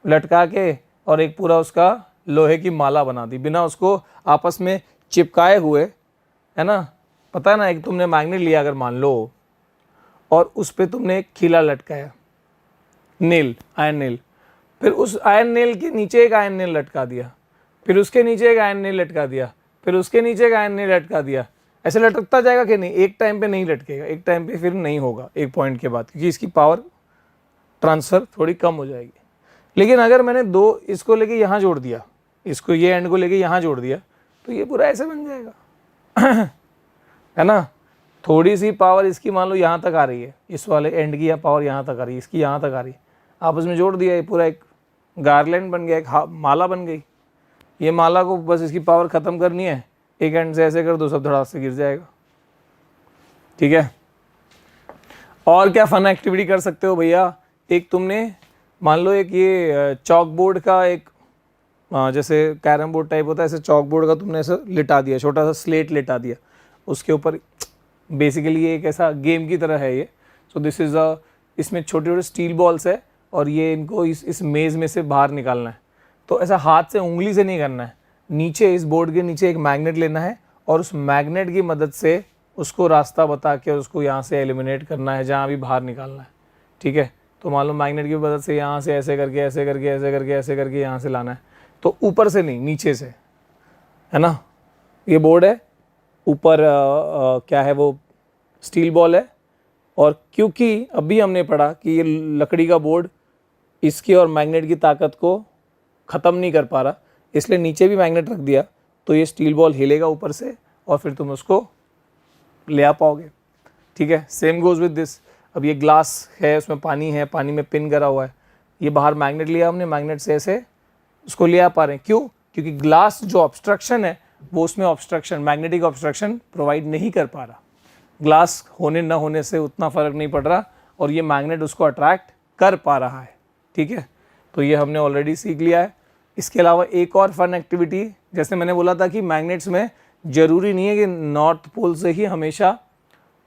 लटका के और एक पूरा उसका लोहे की माला बना दी बिना उसको आपस में चिपकाए हुए, है ना। पता है ना, एक तुमने मैग्नेट लिया अगर मान लो और उस पर तुमने एक खीला लटकाया, नेल, आयरन नेल, फिर उस आयरन नेल के नीचे एक आयरन नेल लटका दिया, फिर उसके नीचे एक आयरन नेल लटका दिया, फिर उसके नीचे एक आयरन नेल लटका दिया। ऐसे लटकता जाएगा कि नहीं? एक टाइम पे नहीं लटकेगा, एक टाइम पे फिर नहीं होगा एक पॉइंट के बाद, क्योंकि इसकी पावर ट्रांसफ़र थोड़ी कम हो जाएगी। लेकिन अगर मैंने दो इसको लेके यहाँ जोड़ दिया, इसको ये एंड को लेके यहाँ जोड़ दिया, तो ये पूरा ऐसे बन जाएगा है ना। थोड़ी सी पावर इसकी मान लो यहाँ तक आ रही है, इस वाले एंड की या पावर यहाँ तक आ रही है, इसकी यहाँ तक आ रही है, आपस में जोड़ दिया, ये पूरा एक गार्लैंड बन गया, एक माला बन गई। ये माला को बस इसकी पावर ख़त्म करनी है, एक एंड से ऐसे कर दो, सब धड़ास से गिर जाएगा। ठीक है, और क्या फन एक्टिविटी कर सकते हो भैया? एक तुमने मान लो एक ये चॉक बोर्ड का एक जैसे कैरम बोर्ड टाइप होता है, ऐसे चॉक बोर्ड का तुमने ऐसे लिटा दिया, छोटा सा स्लेट लिटा दिया, उसके ऊपर बेसिकली ये एक ऐसा गेम की तरह है ये। सो दिस इज़ इसमें छोटे छोटे स्टील बॉल्स है और ये इनको इस मेज़ में से बाहर निकालना है। तो ऐसा हाथ से उंगली से नहीं करना है, नीचे इस बोर्ड के नीचे एक मैग्नेट लेना है और उस मैग्नेट की मदद से उसको रास्ता बता के उसको यहाँ से एलिमिनेट करना है जहाँ भी बाहर निकालना है। ठीक है, तो मान लो मैग्नेट की मदद से यहाँ से ऐसे करके ऐसे करके ऐसे करके ऐसे करके यहाँ से लाना है, तो ऊपर से नहीं नीचे से, है ना। ये बोर्ड है, ऊपर क्या है वो स्टील बॉल है, और क्योंकि अभी हमने पढ़ा कि ये लकड़ी का बोर्ड इसकी और मैग्नेट की ताकत को ख़त्म नहीं कर पा रहा, इसलिए नीचे भी मैग्नेट रख दिया, तो ये स्टील बॉल हिलेगा ऊपर से और फिर तुम उसको ले आ पाओगे। ठीक है, सेम गोज़ विद दिस। अब ये ग्लास है, उसमें पानी है, पानी में पिन करा हुआ है, ये बाहर मैग्नेट लिया हमने, मैग्नेट से ऐसे उसको ले आ पा रहे हैं। क्यों? क्योंकि ग्लास जो ऑब्स्ट्रक्शन है वो उसमें ऑब्स्ट्रक्शन, मैग्नेटिक ऑब्स्ट्रक्शन प्रोवाइड नहीं कर पा रहा। ग्लास होने न होने से उतना फ़र्क नहीं पड़ रहा और ये मैग्नेट उसको अट्रैक्ट कर पा रहा है। ठीक है, तो ये हमने ऑलरेडी सीख लिया है। इसके अलावा एक और फन एक्टिविटी, जैसे मैंने बोला था कि मैग्नेट्स में ज़रूरी नहीं है कि नॉर्थ पोल से ही हमेशा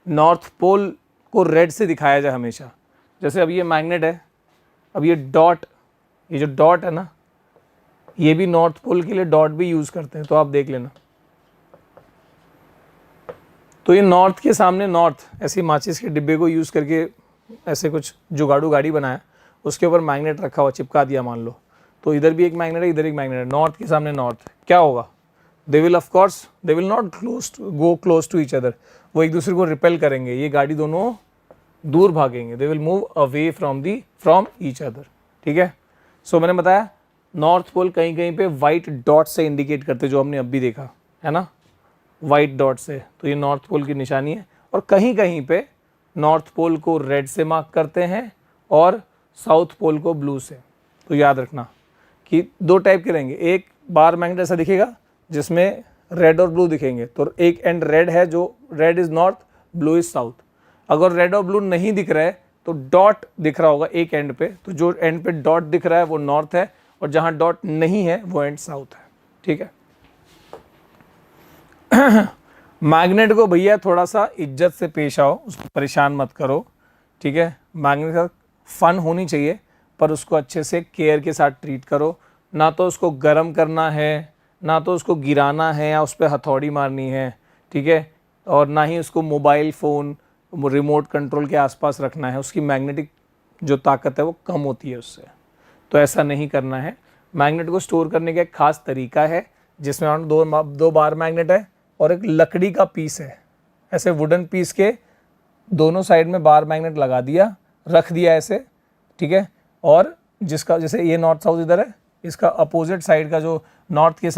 नॉर्थ पोल को रेड से दिखाया जाए हमेशा। जैसे अब ये मैग्नेट है, अब ये डॉट, ये जो डॉट है ना, ये भी नॉर्थ पोल के लिए डॉट भी यूज़ करते हैं, तो आप देख लेना। तो ये नॉर्थ के सामने नॉर्थ, ऐसी माचिस के डिब्बे को यूज़ करके ऐसे कुछ जुगाड़ू गाड़ी बनाया, उसके ऊपर मैग्नेट रखा हुआ, चिपका दिया मान लो, तो इधर भी एक मैग्नेट है, इधर एक मैग्नेट है, नॉर्थ के सामने नॉर्थ, क्या होगा? They will of course they will not go close to each other, वो एक दूसरे को रिपेल करेंगे, ये गाड़ी दोनों दूर भागेंगे, they will move away from each other. ठीक है, सो मैंने बताया नॉर्थ पोल कहीं कहीं पे वाइट डॉट से इंडिकेट करते, जो हमने अभी देखा है ना, वाइट डॉट से, तो ये नॉर्थ पोल की निशानी है। और कहीं कहीं पे नॉर्थ पोल को रेड से मार्क करते हैं और साउथ पोल को ब्लू से। तो याद रखना कि दो टाइप के रहेंगे, एक बार मैग्नेट ऐसा दिखेगा जिसमें रेड और ब्लू दिखेंगे, तो एक एंड रेड है, जो red is north, blue is south. अगर रेड और ब्लू नहीं दिख रहा है तो डॉट दिख रहा होगा एक एंड पे, तो जो एंड पे डॉट दिख रहा है वो नॉर्थ है, और जहां डॉट नहीं है वो एंड साउथ है। ठीक है। मैग्नेट को भैया थोड़ा सा इज्जत से पेश आओ, उसको परेशान मत करो। ठीक है। मैग्नेट का फन होनी चाहिए, पर उसको अच्छे से केयर के साथ ट्रीट करो। ना तो उसको गर्म करना है, ना तो उसको गिराना है या उस पर हथौड़ी मारनी है। ठीक है। और ना ही उसको मोबाइल फ़ोन रिमोट कंट्रोल के आसपास रखना है, उसकी मैग्नेटिक जो ताकत है वो कम होती है उससे। तो ऐसा नहीं करना है। मैग्नेट को स्टोर करने का एक खास तरीका है, जिसमें दो बार मैग्नेट है और एक लकड़ी का पीस है। ऐसे वुडन पीस के दोनों साइड में बार मैग्नेट लगा दिया, रख दिया ऐसे। ठीक है। और जिसका जैसे ये नॉर्थ साउथ इधर है, इसका अपोजिट साइड का जो नॉर्थ के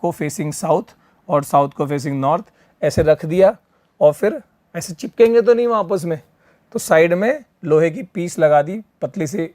को फेसिंग साउथ और साउथ को फेसिंग नॉर्थ ऐसे रख दिया, और फिर ऐसे चिपकेंगे तो नहीं आपस में, तो साइड में लोहे की पीस लगा दी, पतली सी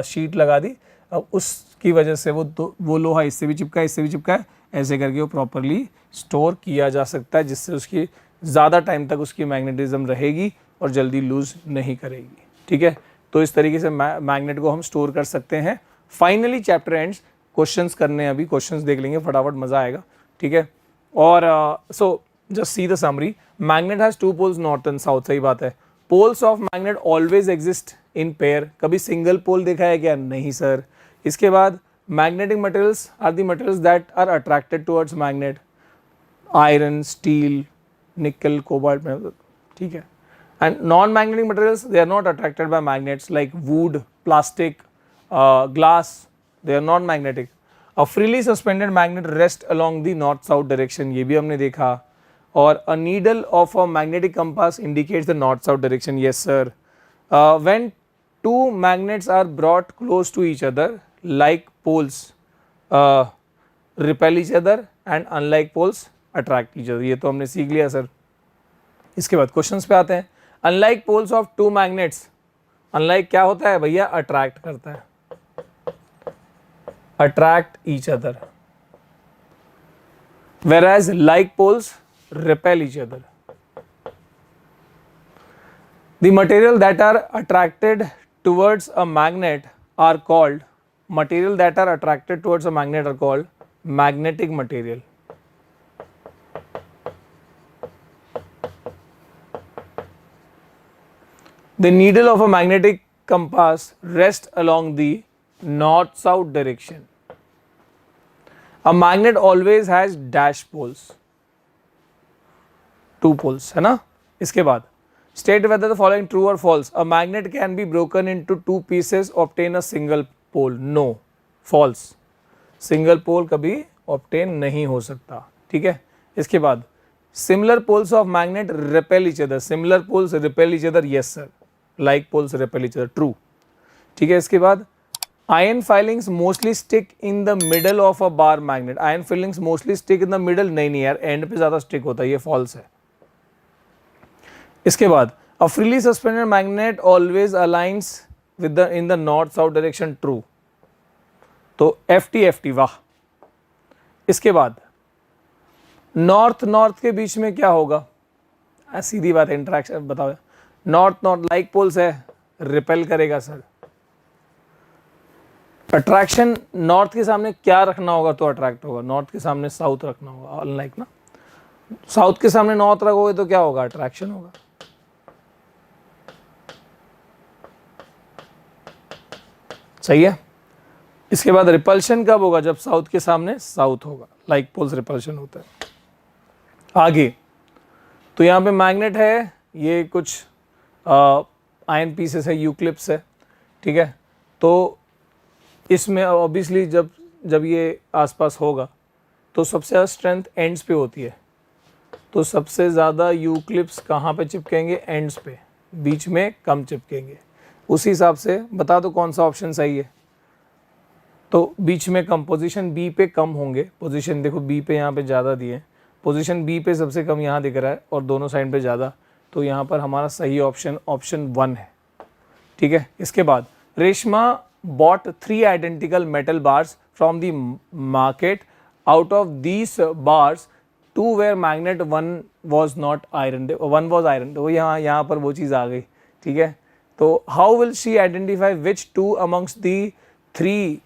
शीट लगा दी। अब उसकी वजह से वो लोहा इससे भी चिपका है, इससे भी चिपका है, ऐसे करके वो प्रॉपरली स्टोर किया जा सकता है, जिससे उसकी ज़्यादा टाइम तक उसकी मैग्नेटिज्म रहेगी और जल्दी लूज़ नहीं करेगी। ठीक है। तो इस तरीके से मैग्नेट को हम स्टोर कर सकते हैं। फाइनली चैप्टर एंड्स, क्वेश्चंस करने, अभी क्वेश्चंस देख लेंगे फटाफट, मज़ा आएगा। ठीक है। और so just see the summary. Magnet has two poles, north and south, सही बात है। Poles of magnet always exist in pair, कभी सिंगल पोल देखा है क्या? नहीं सर। इसके बाद magnetic materials are the materials that are attracted towards magnet, iron, steel, nickel, cobalt. ठीक है। And non-magnetic materials, they are not attracted by magnets like wood, plastic, glass. They are non-magnetic. A freely suspended magnet rests along the north-south direction. ये भी हमने देखा। और a needle of a magnetic compass indicates the north-south direction. Yes sir. When two magnets are brought close to each other, like poles repel each other and unlike poles attract each other. ये तो हमने सीख लिया sir. इसके बाद questions पे आते हैं। Unlike poles of two magnets, unlike क्या होता है भैया? अट्रैक्ट करता है, attract each other, whereas like poles repel each other. The material that are attracted towards a magnet are called magnetic material. The needle of a magnetic compass rests along the north-south direction. A magnet always has dash poles, two poles, है ना? इसके बाद state whether the following true or false. A magnet can be broken into two pieces, obtain a single pole. No, false. Single pole कभी obtain नहीं हो सकता। ठीक है। इसके बाद similar poles of magnet repel each other. Similar poles repel each other. Yes sir. Like poles repel each other. True. ठीक है। इसके बाद iron filings mostly stick in the middle of a bar magnet. Iron filings mostly stick in the middle. नहीं यार, and पे ज्यादा stick होता है, ये फॉल्स है। इसके बाद a freely suspended magnet always aligns with in the north south direction. True. तो FT वाह। इसके बाद नॉर्थ के बीच में क्या होगा? सीधी बात है, इंटरेक्शन बताओ। नॉर्थ लाइक पोल्स है, रिपेल करेगा सर। अट्रैक्शन नॉर्थ के सामने क्या रखना होगा तो अट्रैक्ट होगा? नॉर्थ के सामने साउथ रखना होगा, अनलाइक ना। साउथ के सामने नॉर्थ रखोगे तो क्या होगा? अट्रैक्शन होगा। सही है। इसके बाद रिपल्शन कब होगा? जब साउथ के सामने साउथ होगा, लाइक पोल्स रिपल्शन होता है। आगे तो यहाँ पे मैग्नेट है, ये कुछ आयरन पीसेस है, यूक्लिप्स है। ठीक है। तो इसमें ऑब्वियसली जब ये आसपास होगा तो सबसे ज़्यादा स्ट्रेंथ एंड्स पे होती है, तो सबसे ज़्यादा यूक्लिप्स कहाँ पे चिपकेंगे? एंड्स पे, बीच में कम चिपकेंगे। उसी हिसाब से बता दो कौन सा ऑप्शन सही है। तो बीच में कम, पोजीशन बी पे कम होंगे। पोजीशन देखो बी पे यहाँ पे ज़्यादा दिए, पोजीशन बी पे सबसे कम यहाँ दिख रहा है और दोनों साइड पे ज़्यादा, तो यहाँ पर हमारा सही ऑप्शन 1 है। ठीक है। इसके बाद Reshma bought 3 identical metal bars from the market. Out of these bars, 2 were magnet, 1 was not iron. 1 was iron. तो यहाँ पर वो चीज़ आ गई। ठीक है। तो how will she identify which two amongst the three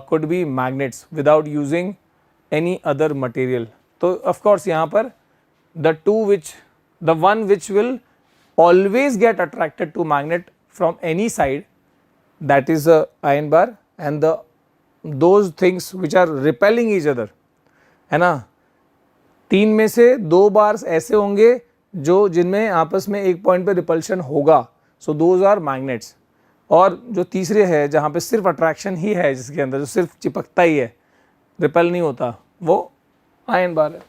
could be magnets without using any other material? तो of course यहाँ पर the one which will always get attracted to magnet from any side, that is a iron bar, and those things which are repelling each other, है ना, तीन में से दो bars ऐसे होंगे जो जिनमें आपस में एक पॉइंट पे रिपल्शन होगा, सो दोज आर मैग्नेट्स। और जो तीसरे है जहाँ पे सिर्फ अट्रैक्शन ही है, जिसके अंदर जो सिर्फ चिपकता ही है, रिपेल नहीं होता, वो आयन बार है।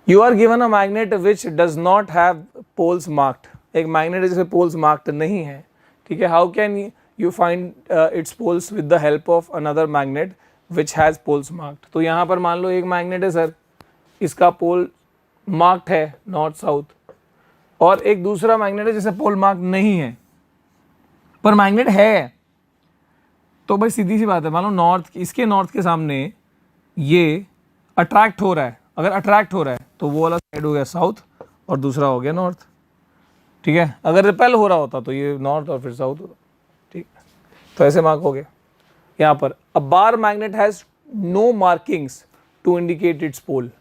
You are given a magnet which does not have poles marked, एक मैग्नेट है जिसमें पोल्स मार्क्ड नहीं है, ठीक है। How can you find its poles with the help of another magnet which has poles marked? तो यहाँ पर मान लो एक मैग्नेट है सर, इसका पोल मार्क्ड है नॉर्थ साउथ, और एक दूसरा मैग्नेट है जिसे पोल मार्क नहीं है पर मैग्नेट है। तो भाई सीधी सी बात है, मान लो नॉर्थ, इसके नॉर्थ के सामने ये अट्रैक्ट हो रहा है, अगर अट्रैक्ट हो रहा है तो वो वाला साइड हो गया साउथ और दूसरा हो गया नॉर्थ, ठीक है। अगर रिपेल हो रहा होता तो ये नॉर्थ और फिर साउथ होता, ठीक है। तो ऐसे मार्क हो गया। यहाँ पर a bar magnet has no markings to indicate its pole,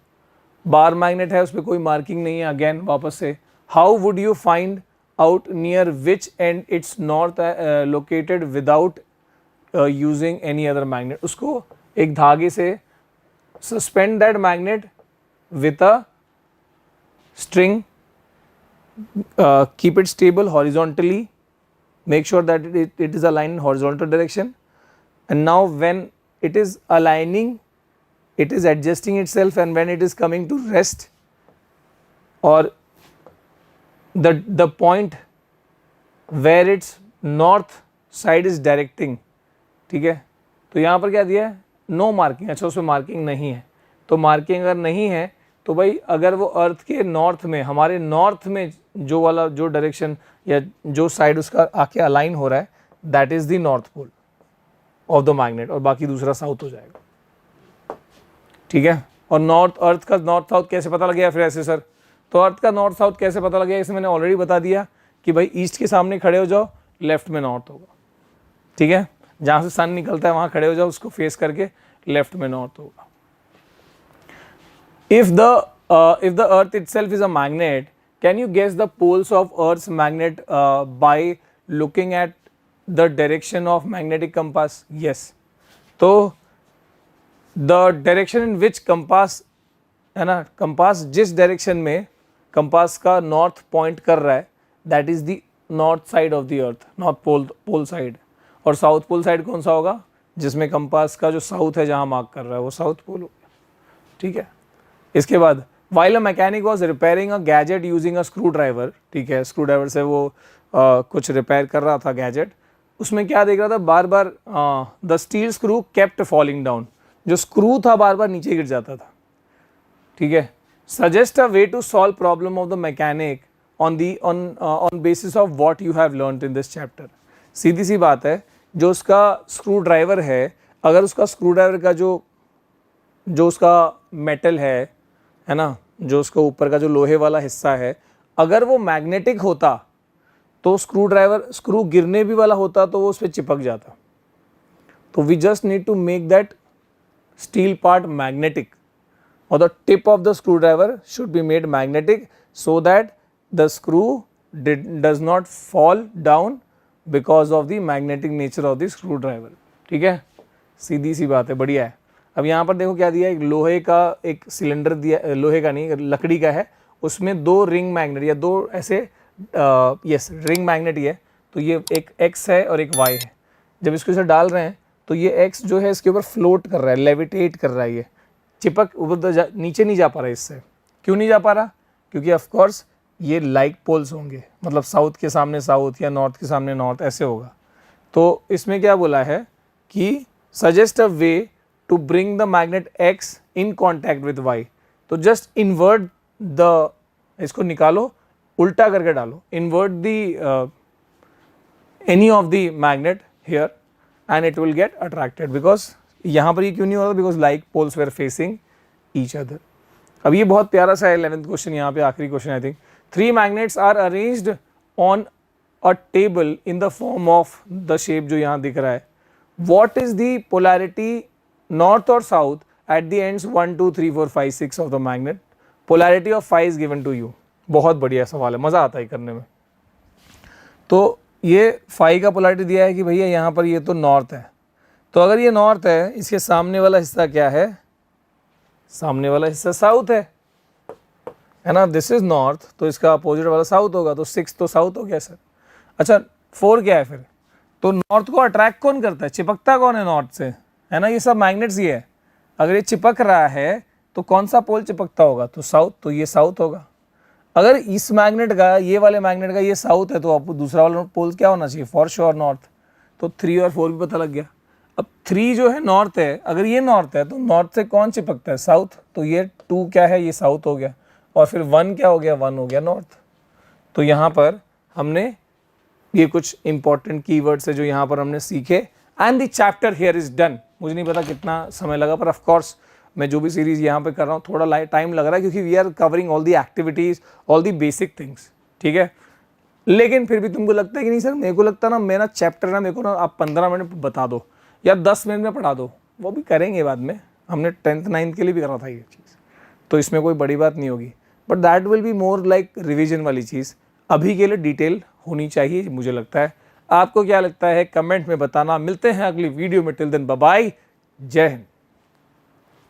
bar magnet है, उस पर कोई मार्किंग नहीं है। अगेन वापस से, how would you find out near which end its north located without using any other magnet? उसको एक धागे से suspend that magnet with a string, keep it stable horizontally, make sure that it is aligned in horizontal direction, and now when it is aligning, it is adjusting itself, and when it is coming to rest, or the point where its north side is directing, ठीक है। तो यहाँ पर क्या दिया है, no marking. अच्छा, उसमें मार्किंग नहीं है, तो मार्किंग अगर नहीं है तो भाई अगर वो अर्थ के नॉर्थ में, हमारे नॉर्थ में जो वाला जो डायरेक्शन या जो साइड उसका आके अलाइन हो रहा है, that is the north pole of the magnet, और बाकी दूसरा साउथ हो जाएगा, ठीक है। और नॉर्थ, अर्थ का नॉर्थ साउथ कैसे पता लग गया फिर ऐसे सर? तो अर्थ का नॉर्थ साउथ कैसे पता लगे, इसे मैंने ऑलरेडी बता दिया कि भाई ईस्ट के सामने खड़े हो जाओ, लेफ्ट में नॉर्थ होगा, ठीक है। जहाँ से सन निकलता है वहाँ खड़े हो जाओ, उसको फेस करके लेफ्ट में नॉर्थ होगा। If the earth itself is a magnet, can you guess the poles of earth's magnet by looking at the direction of magnetic compass? Yes. तो the direction in which compass, है ना, compass जिस direction में compass का north point कर रहा है, that is the north side of the earth, north pole side. और साउथ पोल साइड कौन सा होगा? जिसमें कंपास का जो साउथ है जहां मार्क कर रहा है वो साउथ पोल हो गया, ठीक है। इसके बाद, while a mechanic was repairing a gadget using a screw driver, ठीक है, स्क्रू ड्राइवर से वो कुछ रिपेयर कर रहा था गैजेट, उसमें क्या देख रहा था, बार बार the steel screw kept falling down, जो स्क्रू था बार बार नीचे गिर जाता था, ठीक है। Suggest a way to solve problem of the mechanic on basis of what you have learned in this chapter. सीधी सी बात है, जो उसका स्क्रू ड्राइवर है, अगर उसका स्क्रू ड्राइवर का जो उसका मेटल है ना, जो उसका ऊपर का जो लोहे वाला हिस्सा है, अगर वो मैग्नेटिक होता तो स्क्रू गिरने भी वाला होता तो वो उस पर चिपक जाता। तो we just need to make that steel part magnetic, or the tip of the screwdriver should be made magnetic so that the screw does not fall down because of the magnetic nature of the screwdriver, ठीक है। सीधी सी बात है, बढ़िया है। अब यहाँ पर देखो क्या दिया, एक लोहे का एक सिलेंडर दिया, लोहे का नहीं लकड़ी का है, उसमें दो रिंग मैग्नेट या दो ऐसे यस रिंग मैग्नेट ही है। तो ये एक एक्स है और एक वाई है। जब इसको इसे डाल रहे हैं तो ये एक्स जो है इसके ऊपर फ्लोट कर रहा है, लेविटेट कर रहा है, ये चिपक ऊपर नीचे नहीं जा पा रहा है। इससे क्यों नहीं जा पा रहा? क्योंकि ऑफ कोर्स ये लाइक पोल्स होंगे, मतलब साउथ के सामने साउथ या नॉर्थ के सामने नॉर्थ ऐसे होगा। तो इसमें क्या बोला है कि suggest a way to bring the magnet X in contact with Y. तो जस्ट इन्वर्ट द, इसको निकालो, उल्टा करके डालो, invert the any of the magnet here and it will get attracted. Because यहाँ पर ये क्यों नहीं हो रहा? Because like poles were facing each other. अब ये बहुत प्यारा सा है 11th क्वेश्चन, यहाँ पे आखिरी question I think. 3 magnets are arranged on a table in the form of the shape जो यहाँ दिख रहा है, what is the polarity north और south at the ends 1 2 3 4 5 6 of the magnet, polarity of five is given to you. बहुत बढ़िया सवाल है, मज़ा आता है करने में। तो ये फाई का पोलैरिटी दिया है कि भैया यहाँ पर ये तो नॉर्थ है, तो अगर ये नॉर्थ है, इसके सामने वाला हिस्सा क्या है, सामने वाला हिस्सा साउथ है ना, दिस इज नॉर्थ, तो इसका अपोजिट वाला साउथ होगा, तो 6 तो साउथ हो गया सर। अच्छा 4 क्या है फिर, तो नॉर्थ को अट्रैक्ट कौन करता है, चिपकता कौन है नॉर्थ से, है ना, ये सब मैग्नेट्स ही है। अगर ये चिपक रहा है तो कौन सा पोल चिपकता होगा, तो साउथ, तो ये साउथ होगा। अगर इस मैग्नेट का, ये वाले मैग्नेट का ये साउथ है, तो आपको दूसरा वाला पोल क्या होना चाहिए, फॉर श्योर नॉर्थ। तो 3 और 4 भी पता लग गया। अब 3 जो है नॉर्थ है, अगर ये नॉर्थ है तो नॉर्थ से कौन चिपकता है, साउथ, तो ये 2 क्या है, ये साउथ हो गया, और फिर 1 क्या हो गया, 1 हो गया नॉर्थ। तो यहाँ पर हमने ये कुछ इंपॉर्टेंट कीवर्ड्स है जो यहाँ पर हमने सीखे, and the chapter here is done. मुझे नहीं पता कितना समय लगा, पर ऑफ कोर्स मैं जो भी सीरीज यहाँ पे कर रहा हूँ थोड़ा टाइम लग रहा है, क्योंकि we are covering all the activities, all the basic things, ठीक है। लेकिन फिर भी तुमको लगता है कि नहीं सर, मेरे को लगता है ना मेरा चैप्टर ना, मेरे को ना आप 15 मिनट बता दो या 10 मिनट में पढ़ा दो, वो भी करेंगे बाद में, हमने 10th 9th के लिए भी करा था ये चीज़, तो इसमें कोई बड़ी बात नहीं होगी, but that will be more like revision वाली चीज़। अभी के लिए डिटेल होनी चाहिए मुझे लगता है। आपको क्या लगता है कमेंट में बताना। मिलते हैं अगली वीडियो में, टिल देन बाय बाय, जय हिंद।